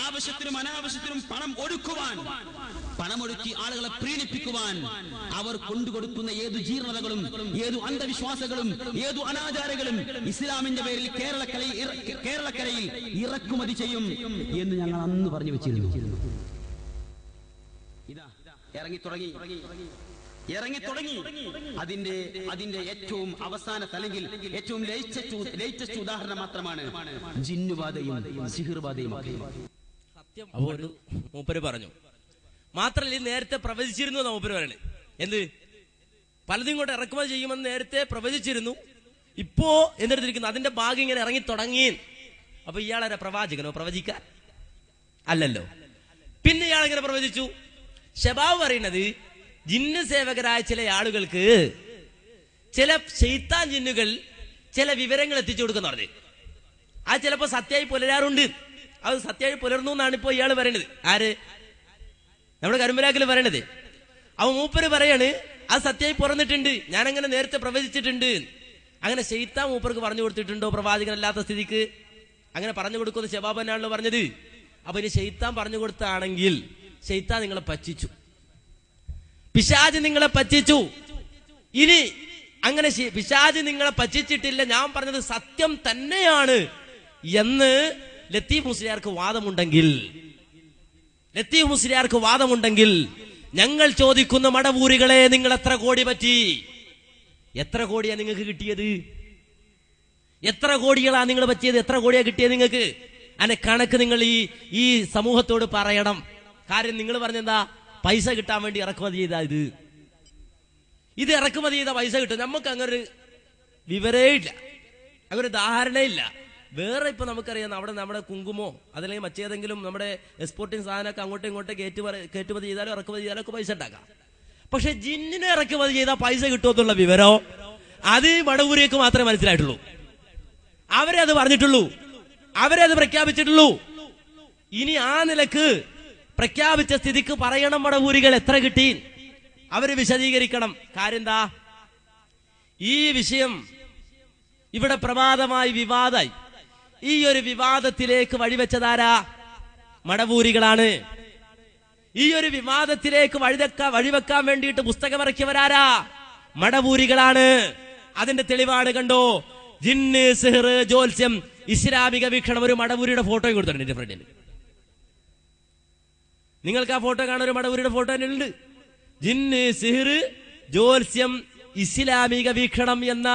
ആവശ്യത്തിനും അനാവശ്യത്തിനും പണം ഒഴുക്കുവാൻ, പണമൊഴുക്കി ആളുകളെ പ്രീണിപ്പിക്കുവാൻ അവർ കൊണ്ടുകൊടുക്കുന്ന ഏതു ജീർണതകളും, ഏതു അന്ധവിശ്വാസങ്ങളും, ഏതു അനാചാരങ്ങളും ഇസ്ലാമിന്റെ പേരിൽ കേരളക്കരയിൽ ഇറക്കുമതി ചെയ്യും എന്ന് ഞങ്ങൾ അന്ന് പറഞ്ഞു വെച്ചിരുന്നു. ഇതാ ഇറങ്ങി തുടങ്ങി. അതിന്റെ ഏറ്റവും അവസാന അല്ലെങ്കിൽ ഏറ്റവും ലേറ്റസ്റ്റ് ഉദാഹരണം മാത്രമാണ് ജിന്നുബാധയും സിഹിർബാധയും. സത്യം ഒരു മൂപ്പര് പറഞ്ഞു. മാത്രല്ല നേരത്തെ പ്രവചിച്ചിരുന്നു മൂപ്പര് പറയണേ. എന്ത് പലതും കൊണ്ട് ഇറക്കുമതി ചെയ്യുമെന്ന് നേരത്തെ പ്രവചിച്ചിരുന്നു. ഇപ്പോ എന്തെടുത്തിരിക്കുന്നു, അതിന്റെ ഭാഗം ഇങ്ങനെ ഇറങ്ങി തുടങ്ങി. അപ്പൊ ഇയാളെ പ്രവാചകനോ? പ്രവചിക്കാൻ അല്ലല്ലോ. പിന്നെ ഇയാൾ ഇങ്ങനെ പ്രവചിച്ചു. ഷബാബ് പറയുന്നത് ജിന്ന് സേവകരായ ചില ആളുകൾക്ക് ചില ശൈത്താൻ ജിന്നുകൾ ചില വിവരങ്ങൾ എത്തിച്ചു കൊടുക്കുന്ന പറഞ്ഞു. അത് ചിലപ്പോ സത്യമായി പുലരാറുണ്ട്. അത് സത്യമായി പുലർന്നു എന്നാണ് ഇപ്പോ ഇയാൾ പറയണത്. ആര്? നമ്മുടെ കരുമ്പലാക്കിൽ പറയണത്. അവ മൂപ്പര് പറയാണ് അത് സത്യമായി പുറന്നിട്ടുണ്ട്, ഞാനങ്ങനെ നേരത്തെ പ്രവചിച്ചിട്ടുണ്ട്. അങ്ങനെ ശൈത്താൻ മൂപ്പർക്ക് പറഞ്ഞു കൊടുത്തിട്ടുണ്ടോ പ്രവാചകനല്ലാത്ത സ്ഥിതിക്ക്? അങ്ങനെ പറഞ്ഞു കൊടുക്കുന്ന ഷബാബ് തന്നെയാണല്ലോ പറഞ്ഞത്. അപ്പൊ ഇനി ശൈത്താൻ പറഞ്ഞു കൊടുത്താണെങ്കിൽ ശൈത്താൻ നിങ്ങളെ പറ്റിച്ചു, പിശാച് നിങ്ങളെ പറ്റിച്ചു. ഇനി അങ്ങനെ പിശാച് നിങ്ങളെ പറ്റിച്ചിട്ടില്ല, ഞാൻ പറഞ്ഞത് സത്യം തന്നെയാണ് എന്ന് ലത്തീഫ് മുസ്ലിയാർക്ക് വാദമുണ്ടെങ്കിൽ ഞങ്ങൾ ചോദിക്കുന്ന മടവൂരികളെ, നിങ്ങൾ എത്ര കോടി പറ്റി? എത്ര കോടിയാ നിങ്ങൾക്ക് കിട്ടിയത്? എത്ര കോടികളാ നിങ്ങൾ പറ്റിയത്? എത്ര കോടിയാ കിട്ടിയത് നിങ്ങൾക്ക്? അതിന്റെ കണക്ക് നിങ്ങൾ ഈ സമൂഹത്തോട് പറയണം. കാര്യം നിങ്ങൾ പറഞ്ഞെന്താ, പൈസ കിട്ടാൻ വേണ്ടി ഇറക്കുമതി ചെയ്താ ഇത് ഇറക്കുമതി ചെയ്ത പൈസ കിട്ടും. നമുക്ക് അങ്ങനൊരു വിവരേ ഇല്ല, അങ്ങനൊരു ധാരണയില്ല. വേറെ ഇപ്പൊ നമുക്കറിയാം, അവിടെ നമ്മുടെ കുങ്കുമോ അതല്ലെങ്കിൽ മറ്റേതെങ്കിലും നമ്മുടെ എക്സ്പോർട്ടിങ് സാധനമൊക്കെ അങ്ങോട്ടും ഇങ്ങോട്ടും കയറ്റുമതി ചെയ്താലും ഇറക്കുമതി ചെയ്താലും ഒക്കെ പൈസ ഉണ്ടാക്കാം. പക്ഷെ ജിന്നിനെ ഇറക്കുമതി ചെയ്താൽ പൈസ കിട്ടുമെന്നുള്ള വിവരോ അത് മടവൂരിക്ക് മാത്രമേ മനസ്സിലായിട്ടുള്ളൂ. അവരെ അത് പറഞ്ഞിട്ടുള്ളൂ, അവരെ അത് പ്രഖ്യാപിച്ചിട്ടുള്ളൂ. ഇനി ആ നിലക്ക് പ്രഖ്യാപിച്ച സ്ഥിതിക്ക് പറയണം മടവൂരികൾ എത്ര കിട്ടി, അവര് വിശദീകരിക്കണം. കാര്യം എന്താ, ഈ വിഷയം ഇവിടെ പ്രമാദമായി വിവാദമായി. ഈ ഒരു വിവാദത്തിലേക്ക് വഴിവെച്ചതാരാ? മടവൂരികളാണ്. ഈ ഒരു വിവാദത്തിലേക്ക് വഴിവെക്കാൻ വേണ്ടിയിട്ട് പുസ്തകമിറക്കിയവരാരാ? മടവൂരികളാണ്. അതിന്റെ തെളിവാണ്, കണ്ടോ, ജിന്ന്, സിഹർ, ജ്യോത്സ്യം, ഇസ്ലാമിക വീക്ഷണം. ഒരു മടവൂരിയുടെ ഫോട്ടോ കൊടുത്തിട്ടുണ്ട് എന്റെ ഫ്രണ്ടിന്. നിങ്ങൾക്ക് ആ ഫോട്ടോ കാണാൻ ഒരു മടവൂരിയുടെ ഫോട്ടോ തന്നെ ഉണ്ട്. ജിന്ന്, സിഹർ, ജ്യോത്സ്യം, ഇസ്ലാമിക വീക്ഷണം എന്ന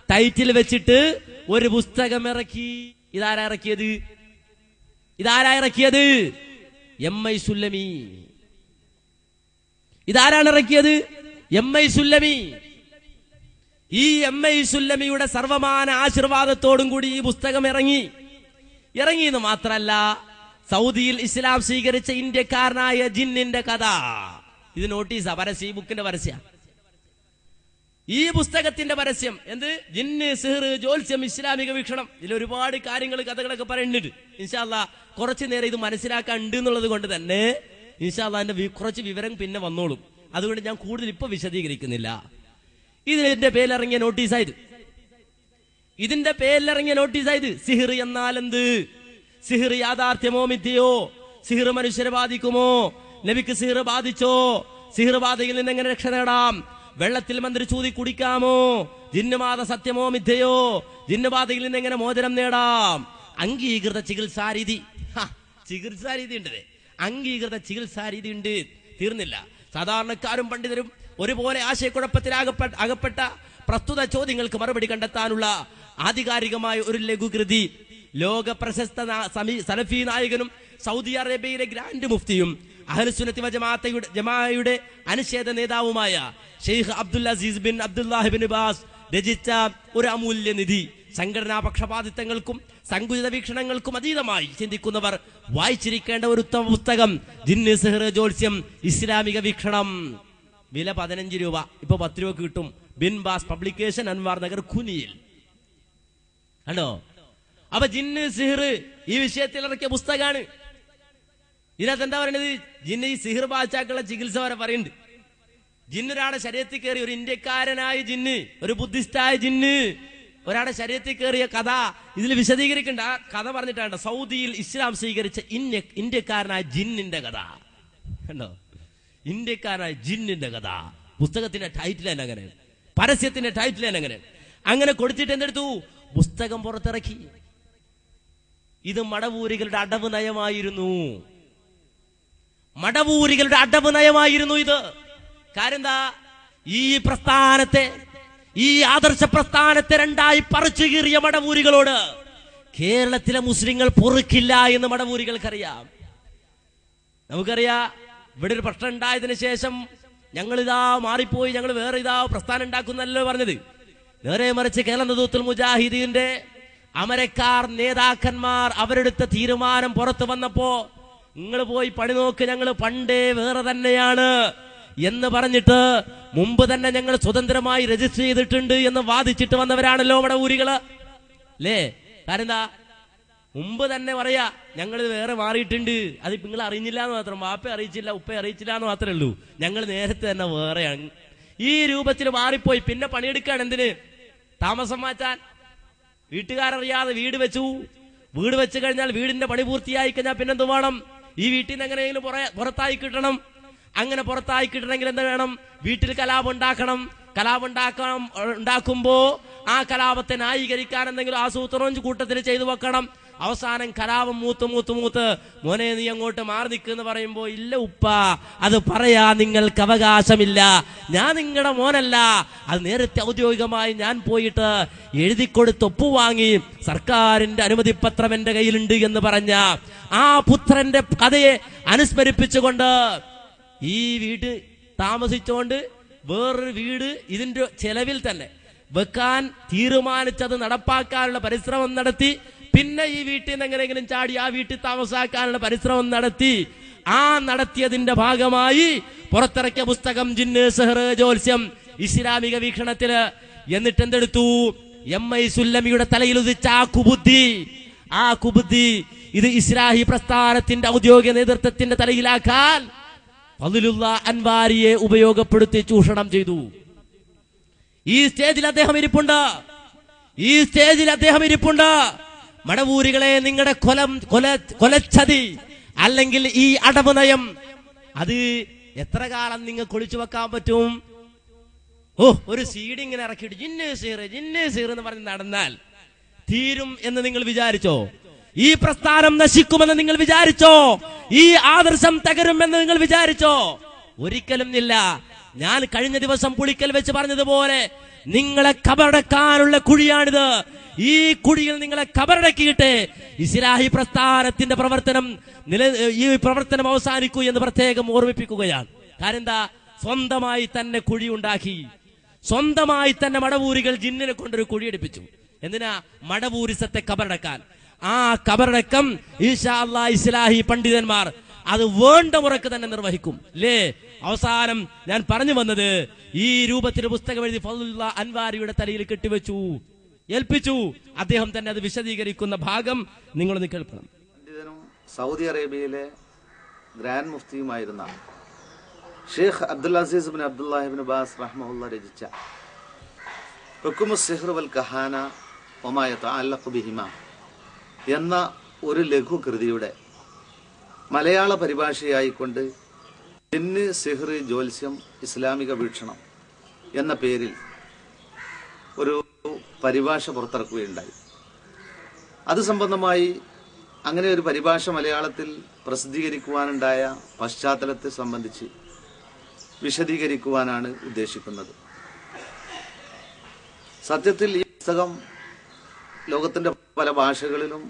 ടൈറ്റിൽ വെച്ചിട്ട് ഒരു പുസ്തകം ഇറക്കി. ഇതാരാ ഇറക്കിയത്? എം.ഐ. സുല്ലമി. ഇതാരാണ് ഇറക്കിയത്? എം.ഐ. സുല്ലമി. ഈ എം.ഐ. സുല്ലമിയുടെ സർവമാന ആശീർവാദത്തോടും കൂടി ഈ പുസ്തകം ഇറങ്ങിയെന്ന് മാത്രല്ല, സൗദിയിൽ ഇസ്ലാം സ്വീകരിച്ച ഇന്ത്യക്കാരനായ ജിന്നിന്റെ കഥ. ഇത് നോട്ടീസാ, പരസ്യം, ഈ ബുക്കിന്റെ പരസ്യ, ഈ പുസ്തകത്തിന്റെ പരസ്യം. എന്ത്? ജിന്ന്, സിഹർ, ജ്യോത്സ്യം, ഇസ്ലാമിക വീക്ഷണം. ഇതിൽ ഒരുപാട് കാര്യങ്ങൾ, കഥകളൊക്കെ പറയുന്നുണ്ട്. ഇൻഷാ അല്ലാഹ് കുറച്ചു നേരം ഇത് മനസ്സിലാക്കാൻ ഉണ്ട് എന്നുള്ളത് കൊണ്ട് തന്നെ ഇൻഷാ അല്ലാഹ് അതിന്റെ കുറച്ച് വിവരം പിന്നെ വന്നോളും. അതുകൊണ്ട് ഞാൻ കൂടുതൽ ഇപ്പൊ വിശദീകരിക്കുന്നില്ല. ഇതിന്റെ പേരിലിറങ്ങിയ നോട്ടീസായത് സിഹിർ എന്നാൽ എന്ത്? സിഹിർ യാഥാർത്ഥ്യമോ മിഥ്യയോ? സിഹിർ മനുഷ്യരെ ബാധിക്കുമോ? നബിക്ക് സിഹിർ ബാധിച്ചോ? സിഹിർ ബാധയിൽ നിന്ന് എങ്ങനെ രക്ഷ നേടാം? വെള്ളത്തിൽ മന്ത്രിച്ചൂതി കുടിക്കാമോ? ജിന്നുബാധ സത്യമോ മിഥ്യയോ? ജിന്നുബാധയിൽ നിന്ന് എങ്ങനെ മോചനം നേടാം? അംഗീകൃത ചികിത്സാരീതി ഉണ്ട്. അംഗീകൃത ചികിത്സാരീതി ഉണ്ട്. തീർന്നില്ല. സാധാരണക്കാരും പണ്ഡിതരും ഒരുപോലെ ആശയക്കുഴപ്പത്തിൽ അകപ്പെട്ട പ്രസ്തുത ചോദ്യങ്ങൾക്ക് മറുപടി കണ്ടെത്താനുള്ള ആധികാരികമായ ഒരു ലഘുകൃതി ലോക പ്രശസ്ത സലഫി നായകനും സൗദി അറേബ്യയിലെ ഗ്രാൻഡ് മുഫ്തിയും അഹ്ലുസുന്നത്തി ജമാഅയുടെ അനുച്ഛേദ നേതാവുമായ Sheikh Abdul Aziz bin Abdullahi bin bass രചിച്ച ഒരു അമൂല്യ നിധി. സംഘടനാ പക്ഷപാതിത്വങ്ങൾക്കും സങ്കുചിത വീക്ഷണങ്ങൾക്കും അതീതമായി ചിന്തിക്കുന്നവർ വായിച്ചിരിക്കേണ്ട ഒരു ഉത്തമ പുസ്തകം ജിന്ന്, സിഹർ, ജ്യോത്സ്യം, ഇസ്ലാമിക വീക്ഷണം. വില 15 രൂപ, ഇപ്പൊ 10 രൂപ കിട്ടും. Bin Baz publication, Anwar Nagar, ഖുനിയിൽ. ആണോ? അപ്പൊ ജിന്ന്, സിഹർ ഈ വിഷയത്തിൽ ഇറക്കിയ പുസ്തകമാണ്. ഇതിനകത്ത് എന്താ പറയുന്നത്? ജിന്ന്, ഈ സിഹിർ ബാധിച്ചാക്കുള്ള ചികിത്സ വരെ പറയുന്നുണ്ട്. ജിന്നൊരാളെ ശരീരത്തിൽ കയറി, ഒരു ഇന്ത്യക്കാരനായ ജിന്ന്, ഒരു ബുദ്ധിസ്റ്റായ ജിന്ന് ഒരാളുടെ ശരീരത്തിൽ കയറിയ കഥ ഇതിൽ വിശദീകരിക്കേണ്ട. ആ കഥ പറഞ്ഞിട്ടാണ് സൗദിയിൽ ഇസ്ലാം സ്വീകരിച്ച ഇന്ത്യക്കാരനായ ജിന്നിന്റെ കഥ. കണ്ടോ, ഇന്ത്യക്കാരനായ ജിന്നിന്റെ കഥ. പുസ്തകത്തിന്റെ ടൈറ്റിൽ തന്നെ അങ്ങനെ, പരസ്യത്തിന്റെ ടൈറ്റിൽ തന്നെ അങ്ങനെ. അങ്ങനെ കൊടുത്തിട്ട് എന്തെടുത്തു, പുസ്തകം പുറത്തിറക്കി. ഇത് മടവൂരികളുടെ അടവ് നയമായിരുന്നു. മടവൂരികളുടെ അടവ് നയമായിരുന്നു ഇത്. കാര്യം എന്താ, ഈ പ്രസ്ഥാനത്തെ, ഈ ആദർശ പ്രസ്ഥാനത്തെ രണ്ടായി പറിച്ചു കീറിയ മടവൂരികളോട് കേരളത്തിലെ മുസ്ലിങ്ങൾ പൊറുക്കില്ല എന്ന് മടവൂരികൾക്കറിയാം. നമുക്കറിയാം, ഇവിടെ ഒരു പ്രശ്നം ഉണ്ടായതിനു ശേഷം ഞങ്ങളിതാ മാറിപ്പോയി, ഞങ്ങൾ വേറെ ഇതാ പ്രസ്ഥാനം ഉണ്ടാക്കുന്നല്ലോ പറഞ്ഞത്. നേരെ മറിച്ച് കേരള നേതൃത്വത്തിൽ മുജാഹിദീന്റെ അമരക്കാർ നേതാക്കന്മാർ അവരെടുത്ത തീരുമാനം പുറത്തു വന്നപ്പോ, നിങ്ങൾ പോയി പണി നോക്ക്, ഞങ്ങൾ പണ്ടേ വേറെ തന്നെയാണ് എന്ന് പറഞ്ഞിട്ട് മുമ്പ് തന്നെ ഞങ്ങൾ സ്വതന്ത്രമായി രജിസ്റ്റർ ചെയ്തിട്ടുണ്ട് എന്ന് വാദിച്ചിട്ട് വന്നവരാണല്ലോ മടവൂരികള് അല്ലേ. കാരണം എന്താ, മുമ്പ് തന്നെ പറയാ ഞങ്ങൾ വേറെ മാറിയിട്ടുണ്ട്, അത് നിങ്ങൾ അറിഞ്ഞില്ല എന്ന് മാത്രം, വാപ്പ അറിയിച്ചില്ല ഉപ്പ അറിയിച്ചില്ല എന്ന് മാത്രമേ ഉള്ളൂ, ഞങ്ങൾ നേരത്തെ തന്നെ വേറെയാണ്. ഈ രൂപത്തിൽ മാറിപ്പോയി. പിന്നെ പണിയെടുക്കുകയാണ്. എന്തിന്? താമസം മാറ്റാൻ. വീട്ടുകാരറിയാതെ വീട് വെച്ചു. വീട് വെച്ച് കഴിഞ്ഞാൽ വീടിന്റെ പണി പൂർത്തിയായി കഴിഞ്ഞാൽ പിന്നെന്ത് വേണം? ഈ വീട്ടിൽ നിന്ന് എങ്ങനെയെങ്കിലും പുറത്തായി കിട്ടണം. അങ്ങനെ പുറത്തായി കിട്ടണമെങ്കിൽ എന്ത് വേണം? വീട്ടിൽ കലാപം ഉണ്ടാക്കണം. കലാപം ഉണ്ടാക്കുമ്പോ ആ കലാപത്തെ ന്യായീകരിക്കാൻ എന്തെങ്കിലും ആസൂത്രണം കൂട്ടത്തിൽ ചെയ്തു വെക്കണം. അവസാനം കലാപം മൂത്ത് മോനെ നീ അങ്ങോട്ട് മാറി നിൽക്കുന്ന് പറയുമ്പോ, ഇല്ല ഉപ്പ, അത് പറയാ നിങ്ങൾക്ക് അവകാശമില്ല, ഞാൻ നിങ്ങളുടെ മോനല്ല, അത് നേരത്തെ ഔദ്യോഗികമായി ഞാൻ പോയിട്ട് എഴുതിക്കൊടുത്ത് ഒപ്പുവാങ്ങി സർക്കാരിന്റെ അനുമതിപത്രം എന്റെ കയ്യിലുണ്ട് എന്ന് പറഞ്ഞ ആ പുത്രന്റെ കഥയെ അനുസ്മരിപ്പിച്ചുകൊണ്ട് ഈ വീട് താമസിച്ചുകൊണ്ട് വേറൊരു വീട് ഇതിന്റെ ചെലവിൽ തന്നെ വെക്കാൻ തീരുമാനിച്ചത് നടപ്പാക്കാനുള്ള പരിശ്രമം നടത്തി. പിന്നെ ഈ വീട്ടിൽ നിന്ന് എങ്ങനെയെങ്കിലും ചാടി ആ വീട്ടിൽ താമസാക്കാനുള്ള പരിശ്രമം നടത്തി. ആ നടത്തിയതിന്റെ ഭാഗമായി പുറത്തിറക്കിയ പുസ്തകം ജിന്ന്, സിഹ്ർ, ജ്യോത്സ്യം ഇസ്ലാമിക വീക്ഷണത്തില്. എന്നിട്ട് എന്തെടുത്തു? MI സുല്ലമിയുടെ തലയിൽ ഉദിച്ച ആ കുബുദ്ധി ഇത് ഇസ്ലാഹി പ്രസ്ഥാനത്തിന്റെ ഔദ്യോഗിക നേതൃത്വത്തിന്റെ തലയിലാക്കാൻ ഫദ്ലുല്ല അൻവാരിയെ ഉപയോഗപ്പെടുത്തി ചൂഷണം ചെയ്തു. ഈ സ്റ്റേജിൽ അദ്ദേഹം ഇരിപ്പുണ്ട്. മടവൂരികളെ, നിങ്ങളുടെ കൊലച്ചതി അല്ലെങ്കിൽ ഈ അടവ് നയം അത് എത്ര കാലം നിങ്ങൾക്ക് ഒളിച്ചു വെക്കാൻ പറ്റും? ഒരു സീഡ് ഇങ്ങനെ ഇറക്കിയിട്ട് ജിന്ന് സീർ എന്ന് പറഞ്ഞ് നടന്നാൽ തീരും എന്ന് നിങ്ങൾ വിചാരിച്ചോ? ഈ പ്രസ്ഥാനം നശിക്കുമെന്ന് നിങ്ങൾ വിചാരിച്ചോ? ഈ ആദർശം തകരുമെന്ന് നിങ്ങൾ വിചാരിച്ചോ? ഒരിക്കലും ഇല്ല. ഞാൻ കഴിഞ്ഞ ദിവസം പുളിക്കൽ വെച്ച് പറഞ്ഞതുപോലെ നിങ്ങളെ കബറടക്കാനുള്ള കുഴിയാണിത്. ഈ കുഴിയിൽ നിങ്ങളെ കബറടക്കിയിട്ട് ഇസ്ലാഹി പ്രസ്ഥാനത്തിന്റെ ഈ പ്രവർത്തനം അവസാനിക്കൂ എന്ന് പ്രത്യേകം ഓർമ്മിപ്പിക്കുകയാണ്. കാരണം എന്താ? സ്വന്തമായി തന്നെ കുഴി ഉണ്ടാക്കി. സ്വന്തമായി തന്നെ മടവൂരികൾ ജിന്നിനെ കൊണ്ടൊരു കുഴിയെടുപ്പിച്ചു. എന്തിനാ? മടവൂരിസത്തെ കബറടക്കാൻ. ആ കബറടക്കം ഇൻഷാ അല്ലാഹ് ഇസ്ലാഹി പണ്ഡിതന്മാർ അത് വേണ്ട മുറക്ക് തന്നെ നിർവഹിക്കും അല്ലേ. അവസാനം ഞാൻ പറഞ്ഞു വന്നത്, ഈ രൂപത്തിൽ പുസ്തകം എഴുതി ഫദ്ലുല്ല അൻവാരിയുടെ തലയിൽ കെട്ടിവെച്ചു, ഏൽപ്പിച്ചു. അദ്ദേഹം തന്നെ അത് വിശദീകരിക്കുന്ന ഭാഗം നിങ്ങളൊന്ന് കേൾക്കണം. പണ്ഡിതനും സൗദി അറേബ്യയിലെ ഗ്രാൻഡ് മുഫ്തിയുമായിരുന്ന Sheikh Abdul Aziz bin Abdullahi bin Baz റഹ്മഹുല്ലാ രചിച്ച ഹുക്മുസ് സിഹ്ർ വൽ കഹാന വമാ യതഅല്ലഖു ബിഹിമാ എന്ന ഒരു ലഘുകൃതിയുടെ മലയാള പരിഭാഷയായിക്കൊണ്ട് ജിന്ന്, സിഹ്ർ, ജ്യോത്സ്യം ഇസ്ലാമിക വീക്ഷണം എന്ന പേരിൽ ഒരു പരിഭാഷ പുറത്തിറക്കുകയുണ്ടായി. അത് സംബന്ധമായി അങ്ങനെ ഒരു പരിഭാഷ മലയാളത്തിൽ പ്രസിദ്ധീകരിക്കുവാനുണ്ടായ പശ്ചാത്തലത്തെ സംബന്ധിച്ച് വിശദീകരിക്കുവാനാണ് ഉദ്ദേശിക്കുന്നത്. സത്യത്തിൽ ഈ പുസ്തകം ലോകത്തിന്റെ പല ഭാഷകളിലും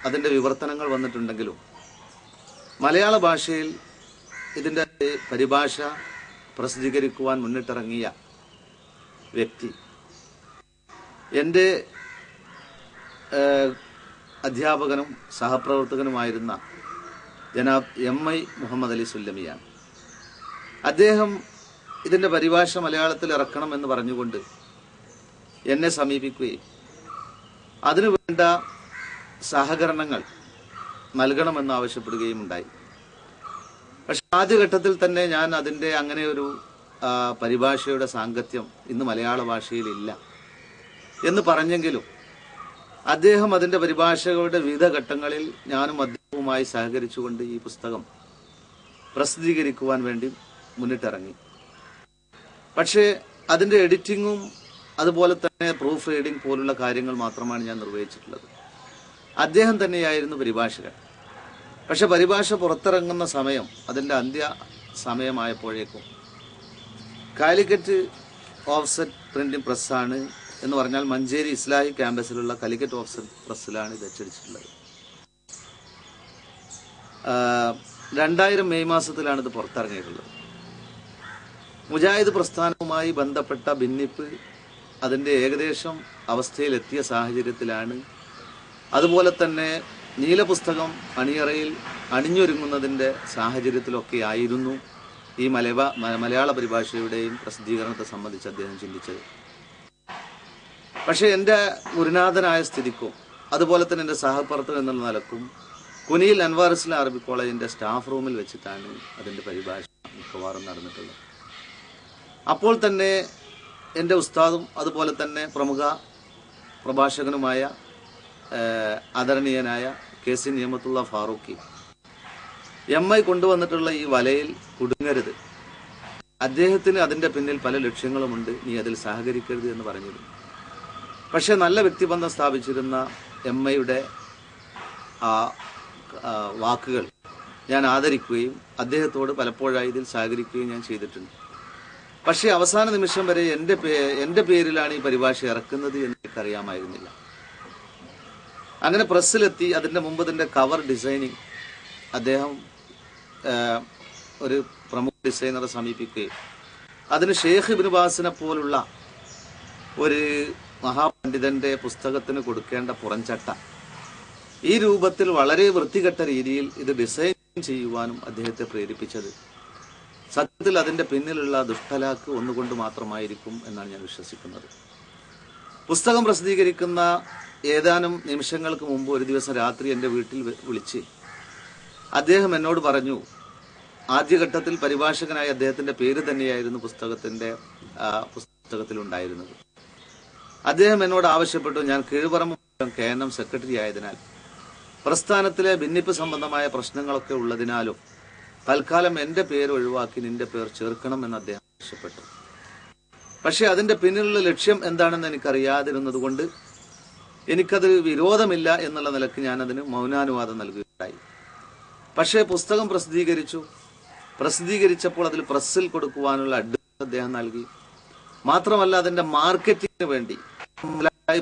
അതിൻ്റെ വിവർത്തനങ്ങൾ വന്നിട്ടുണ്ടെങ്കിലും മലയാള ഭാഷയിൽ ഇതിൻ്റെ പരിഭാഷ പ്രസിദ്ധീകരിക്കുവാൻ മുന്നിട്ടിറങ്ങിയ വ്യക്തി എൻ്റെ അധ്യാപകനും സഹപ്രവർത്തകനുമായിരുന്ന ജനാബ് MI മുഹമ്മദ് അലി സുല്ലമിയാണ്. അദ്ദേഹം ഇതിൻ്റെ പരിഭാഷ മലയാളത്തിൽ ഇറക്കണമെന്ന് പറഞ്ഞുകൊണ്ട് എന്നെ സമീപിക്കുകയും അതിനുവേണ്ട സഹകരണങ്ങൾ നൽകണമെന്ന് ആവശ്യപ്പെടുകയും ഉണ്ടായി. പക്ഷെ ആദ്യഘട്ടത്തിൽ തന്നെ ഞാൻ അതിൻ്റെ അങ്ങനെ ഒരു പരിഭാഷയുടെ സാങ്കത്യം ഇന്ന് മലയാള ഭാഷയിലില്ല എന്ന് പറഞ്ഞെങ്കിലും അദ്ദേഹം അതിൻ്റെ പരിഭാഷകളുടെ വിവിധ ഘട്ടങ്ങളിൽ ഞാനും അദ്ദേഹവുമായി സഹകരിച്ചുകൊണ്ട് ഈ പുസ്തകം പ്രസിദ്ധീകരിക്കുവാൻ വേണ്ടി മുന്നിട്ടിറങ്ങി. പക്ഷേ അതിൻ്റെ എഡിറ്റിങ്ങും അതുപോലെ തന്നെ പ്രൂഫ് റീഡിംഗ് പോലുള്ള കാര്യങ്ങൾ മാത്രമാണ് ഞാൻ നിർവഹിച്ചിട്ടുള്ളത്. അദ്ദേഹം തന്നെയായിരുന്നു പരിഭാഷകൻ. പക്ഷെ പരിഭാഷ പുറത്തിറങ്ങുന്ന സമയം, അതിൻ്റെ അന്ത്യ സമയമായപ്പോഴേക്കും കാലിക്കറ്റ് ഓഫ്സെറ്റ് പ്രിന്റിംഗ് പ്രസ്സാണ് എന്ന് പറഞ്ഞാൽ മഞ്ചേരി ഇസ്ലാഹി ക്യാമ്പസിലുള്ള കാലിക്കറ്റ് ഓഫ്സെറ്റ് പ്രസ്സിലാണ് ഇത് അച്ചടിച്ചിട്ടുള്ളത്. 2000 മെയ് മാസത്തിലാണ് ഇത് പുറത്തിറങ്ങിയിട്ടുള്ളത്. മുജാഹിദ് പ്രസ്ഥാനവുമായി ബന്ധപ്പെട്ട ഭിന്നിപ്പ് അതിൻ്റെ ഏകദേശം അവസ്ഥയിലെത്തിയ സാഹചര്യത്തിലാണ്, അതുപോലെ തന്നെ നീലപുസ്തകം അണിയറയിൽ അണിഞ്ഞൊരുങ്ങുന്നതിൻ്റെ സാഹചര്യത്തിലൊക്കെ ആയിരുന്നു ഈ മലയാള പരിഭാഷയുടെയും പ്രസിദ്ധീകരണത്തെ സംബന്ധിച്ച് അദ്ദേഹം ചിന്തിച്ചത്. പക്ഷേ എൻ്റെ ഗുരുനാഥനായ സ്ഥിതിക്കും അതുപോലെ തന്നെ എൻ്റെ സഹപ്രവർത്തകൻ എന്നുള്ള നിലക്കും കുനിയിൽ അൻവാർ ഇസ്ലാം അറബി കോളേജിൻ്റെ സ്റ്റാഫ് റൂമിൽ വെച്ചിട്ടാണ് അതിൻ്റെ പരിഭാഷ മിക്കവാറും നടന്നിട്ടുള്ളത്. അപ്പോൾ തന്നെ എൻ്റെ ഉസ്താദും അതുപോലെ തന്നെ പ്രമുഖ പ്രഭാഷകനുമായ ആദരണീയനായ KC നിയമത്തുള്ള ഫാറൂഖി MI കൊണ്ടുവന്നിട്ടുള്ള ഈ വലയിൽ കുടുങ്ങരുത്, അദ്ദേഹത്തിന് അതിൻ്റെ പിന്നിൽ പല ലക്ഷ്യങ്ങളുമുണ്ട്, നീ അതിൽ സഹകരിക്കരുത് എന്ന് പറഞ്ഞിരുന്നു. പക്ഷെ നല്ല വ്യക്തിബന്ധം സ്ഥാപിച്ചിരുന്ന MIയുടെ ആ വാക്കുകൾ ഞാൻ ആദരിക്കുകയും അദ്ദേഹത്തോട് പലപ്പോഴായി ഇതിൽ സഹകരിക്കുകയും ഞാൻ ചെയ്തിട്ടുണ്ട്. പക്ഷേ അവസാന നിമിഷം വരെ എൻ്റെ പേരിലാണ് ഈ പരിഭാഷ ഇറക്കുന്നത് എന്ന് എനിക്കറിയാമായിരുന്നില്ല. അങ്ങനെ പ്രസ്സിലെത്തി അതിൻ്റെ മുമ്പ് ഇതിൻ്റെ കവർ ഡിസൈനിങ് അദ്ദേഹം ഒരു പ്രമുഖ ഡിസൈനറെ സമീപിക്കുകയും അതിന് ഷെയ്ഖ് ഇബ്നു ബാസിനെ പോലുള്ള ഒരു മഹാപണ്ഡിതന്റെ പുസ്തകത്തിന് കൊടുക്കേണ്ട പുറംചട്ട ഈ രൂപത്തിൽ വളരെ വൃത്തികെട്ട രീതിയിൽ ഇത് ഡിസൈൻ ചെയ്യുവാനും അദ്ദേഹത്തെ പ്രേരിപ്പിച്ചത് സത്യത്തിൽ അതിൻ്റെ പിന്നിലുള്ള ദുഷ്ടലാക്ക് ഒന്നുകൊണ്ട് മാത്രമായിരിക്കും എന്നാണ് ഞാൻ വിശ്വസിക്കുന്നത്. പുസ്തകം പ്രസിദ്ധീകരിക്കുന്ന ഏതാനും നിമിഷങ്ങൾക്ക് മുമ്പ് ഒരു ദിവസം രാത്രി എൻ്റെ വീട്ടിൽ വിളിച്ച് അദ്ദേഹം എന്നോട് പറഞ്ഞു, ആദ്യഘട്ടത്തിൽ പരിഭാഷകനായ അദ്ദേഹത്തിൻ്റെ പേര് തന്നെയായിരുന്നു പുസ്തകത്തിലുണ്ടായിരുന്നത്. അദ്ദേഹം എന്നോട് ആവശ്യപ്പെട്ടു, ഞാൻ കീഴ്പറമ്പ് KNM സെക്രട്ടറി ആയതിനാൽ പ്രസ്ഥാനത്തിലെ ഭിന്നിപ്പ് സംബന്ധമായ പ്രശ്നങ്ങളൊക്കെ ഉള്ളതിനാലും തൽക്കാലം എൻ്റെ പേര് ഒഴിവാക്കി നിന്റെ പേർ ചേർക്കണമെന്ന് അദ്ദേഹം ആവശ്യപ്പെട്ടു. പക്ഷെ അതിൻ്റെ പിന്നിലുള്ള ലക്ഷ്യം എന്താണെന്ന് എനിക്കറിയാതിരുന്നത് കൊണ്ട് എനിക്കത് വിരോധമില്ല എന്നുള്ള നിലക്ക് ഞാനതിന് മൗനാനുവാദം നൽകുകയുണ്ടായി. പക്ഷേ പുസ്തകം പ്രസിദ്ധീകരിച്ചപ്പോൾ അതിൽ പ്രസ്സിൽ കൊടുക്കുവാനുള്ള അഡ്വൈസ് അദ്ദേഹം നൽകി. മാത്രമല്ല അതിൻ്റെ മാർക്കറ്റിങ്ങിന് വേണ്ടി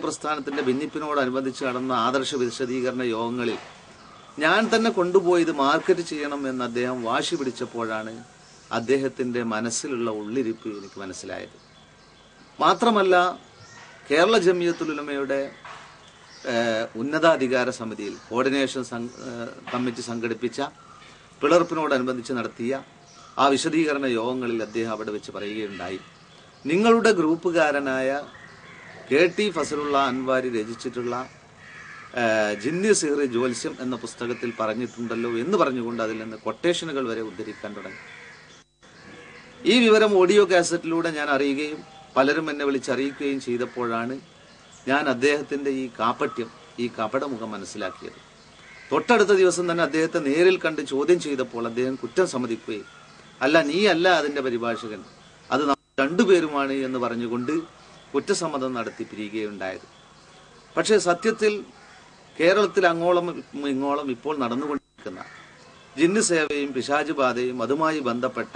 പ്രസ്ഥാനത്തിന്റെ ഭിന്നിപ്പിനോടനുബന്ധിച്ച് നടന്ന ആദർശ വിശദീകരണ യോഗങ്ങളിൽ ഞാൻ തന്നെ കൊണ്ടുപോയി ഇത് മാർക്കറ്റ് ചെയ്യണം എന്ന് അദ്ദേഹം വാശി പിടിച്ചപ്പോഴാണ് അദ്ദേഹത്തിന്റെ മനസ്സിലുള്ള ഉള്ളിരിപ്പ് എനിക്ക് മനസ്സിലായത്. മാത്രമല്ല കേരള ജമിയത്തുൽ ഉലമയുടെ ഉന്നതാധികാര സമിതിയിൽ കോർഡിനേഷൻ കമ്മിറ്റി സംഘടിപ്പിച്ച പിളർപ്പിനോടനുബന്ധിച്ച് നടത്തിയ ആ വിശദീകരണ യോഗങ്ങളിൽ അദ്ദേഹം അവിടെ വെച്ച് പറയുകയുണ്ടായി, നിങ്ങളുടെ ഗ്രൂപ്പുകാരനായ KT ഫസലുള്ള അൻവാരി രചിച്ചിട്ടുള്ള ജിന്നി സിഹ്റി ജ്യോത്സ്യം എന്ന പുസ്തകത്തിൽ പറഞ്ഞിട്ടുണ്ടല്ലോ എന്ന് പറഞ്ഞുകൊണ്ട് അതിൽ നിന്ന് കൊട്ടേഷനുകൾ വരെ ഉദ്ധരിക്കാൻ തുടങ്ങി. ഈ വിവരം ഓഡിയോ കാസറ്റിലൂടെ ഞാൻ അറിയുകയും പലരും എന്നെ വിളിച്ചറിയിക്കുകയും ചെയ്തപ്പോഴാണ് ഞാൻ അദ്ദേഹത്തിന്റെ ഈ കാപട്യം, ഈ കപടമുഖം മനസ്സിലാക്കിയത്. തൊട്ടടുത്ത ദിവസം തന്നെ അദ്ദേഹത്തെ നേരിൽ കണ്ട് ചോദ്യം ചെയ്തപ്പോൾ അദ്ദേഹം കുറ്റം സമ്മതിക്കുകയും അല്ല, നീ അല്ല അതിന്റെ പരിഭാഷകൻ, അത് രണ്ടുപേരുമാണ് എന്ന് പറഞ്ഞുകൊണ്ട് കുറ്റസമ്മതം നടത്തി പിരിയുകയുണ്ടായത്. പക്ഷേ സത്യത്തിൽ കേരളത്തിൽ അങ്ങോളം ഇങ്ങോളം ഇപ്പോൾ നടന്നുകൊണ്ടിരിക്കുന്ന ജിന്ന് സേവയും പിശാച് ബാധയും അതുമായി ബന്ധപ്പെട്ട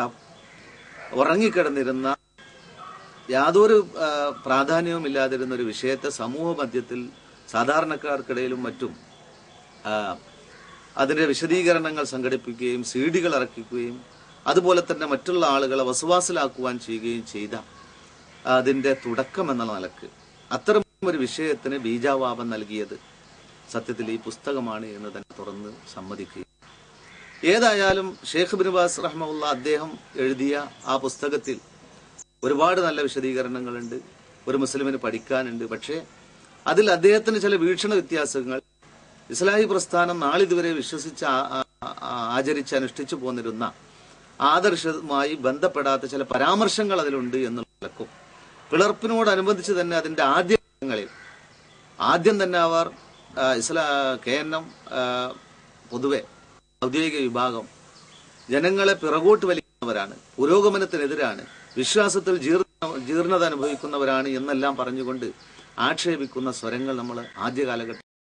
ഉറങ്ങിക്കിടന്നിരുന്ന യാതൊരു പ്രാധാന്യവും ഇല്ലാതിരുന്ന ഒരു വിഷയത്തെ സമൂഹ മധ്യത്തിൽ സാധാരണക്കാർക്കിടയിലും മറ്റും അതിന്റെ വിശദീകരണങ്ങൾ സംഘടിപ്പിക്കുകയും CD-കൾ ഇറക്കുകയും അതുപോലെ തന്നെ മറ്റുള്ള ആളുകളെ വസ്വാസിലാക്കുവാൻ ചെയ്യുകയും ചെയ്ത അതിന്റെ തുടക്കം എന്ന നിലക്ക് അത്തരം ഒരു വിഷയത്തിന് ബീജാവാപം നൽകിയത് സത്യത്തിൽ ഈ പുസ്തകമാണ് എന്ന് തന്നെ തുറന്ന് സമ്മതിക്കുക. ഏതായാലും ഷെയ്ഖ് ഇബ്നു ബാസ് റഹ്മഹുള്ള അദ്ദേഹം എഴുതിയ ആ പുസ്തകത്തിൽ ഒരുപാട് നല്ല വിശദീകരണങ്ങളുണ്ട്, ഒരു മുസ്ലിമിന് പഠിക്കാനുണ്ട്. പക്ഷേ അതിൽ അദ്ദേഹത്തിന് ചില വീക്ഷണ വ്യത്യാസങ്ങൾ, ഇസ്ലാഹി പ്രസ്ഥാനം നാളിതുവരെ വിശ്വസിച്ച് ആചരിച്ച് അനുഷ്ഠിച്ചു പോന്നിരുന്ന ആദർശവുമായി ബന്ധപ്പെടാത്ത ചില പരാമർശങ്ങൾ അതിലുണ്ട് എന്നുള്ള നിലക്കും പിളർപ്പിനോടനുബന്ധിച്ച് തന്നെ അതിന്റെ ആദ്യങ്ങളിൽ ആദ്യം തന്നെ അവർ KNM പൊതുവെ ഔദ്യോഗിക വിഭാഗം ജനങ്ങളെ പിറകോട്ട് വലിക്കുന്നവരാണ്, പുരോഗമനത്തിനെതിരാണ്, വിശ്വാസത്തിൽ ജീർണത അനുഭവിക്കുന്നവരാണ് എന്നെല്ലാം പറഞ്ഞുകൊണ്ട് ആക്ഷേപിക്കുന്ന സ്വരങ്ങൾ നമ്മൾ ആദ്യ കാലഘട്ടത്തിൽ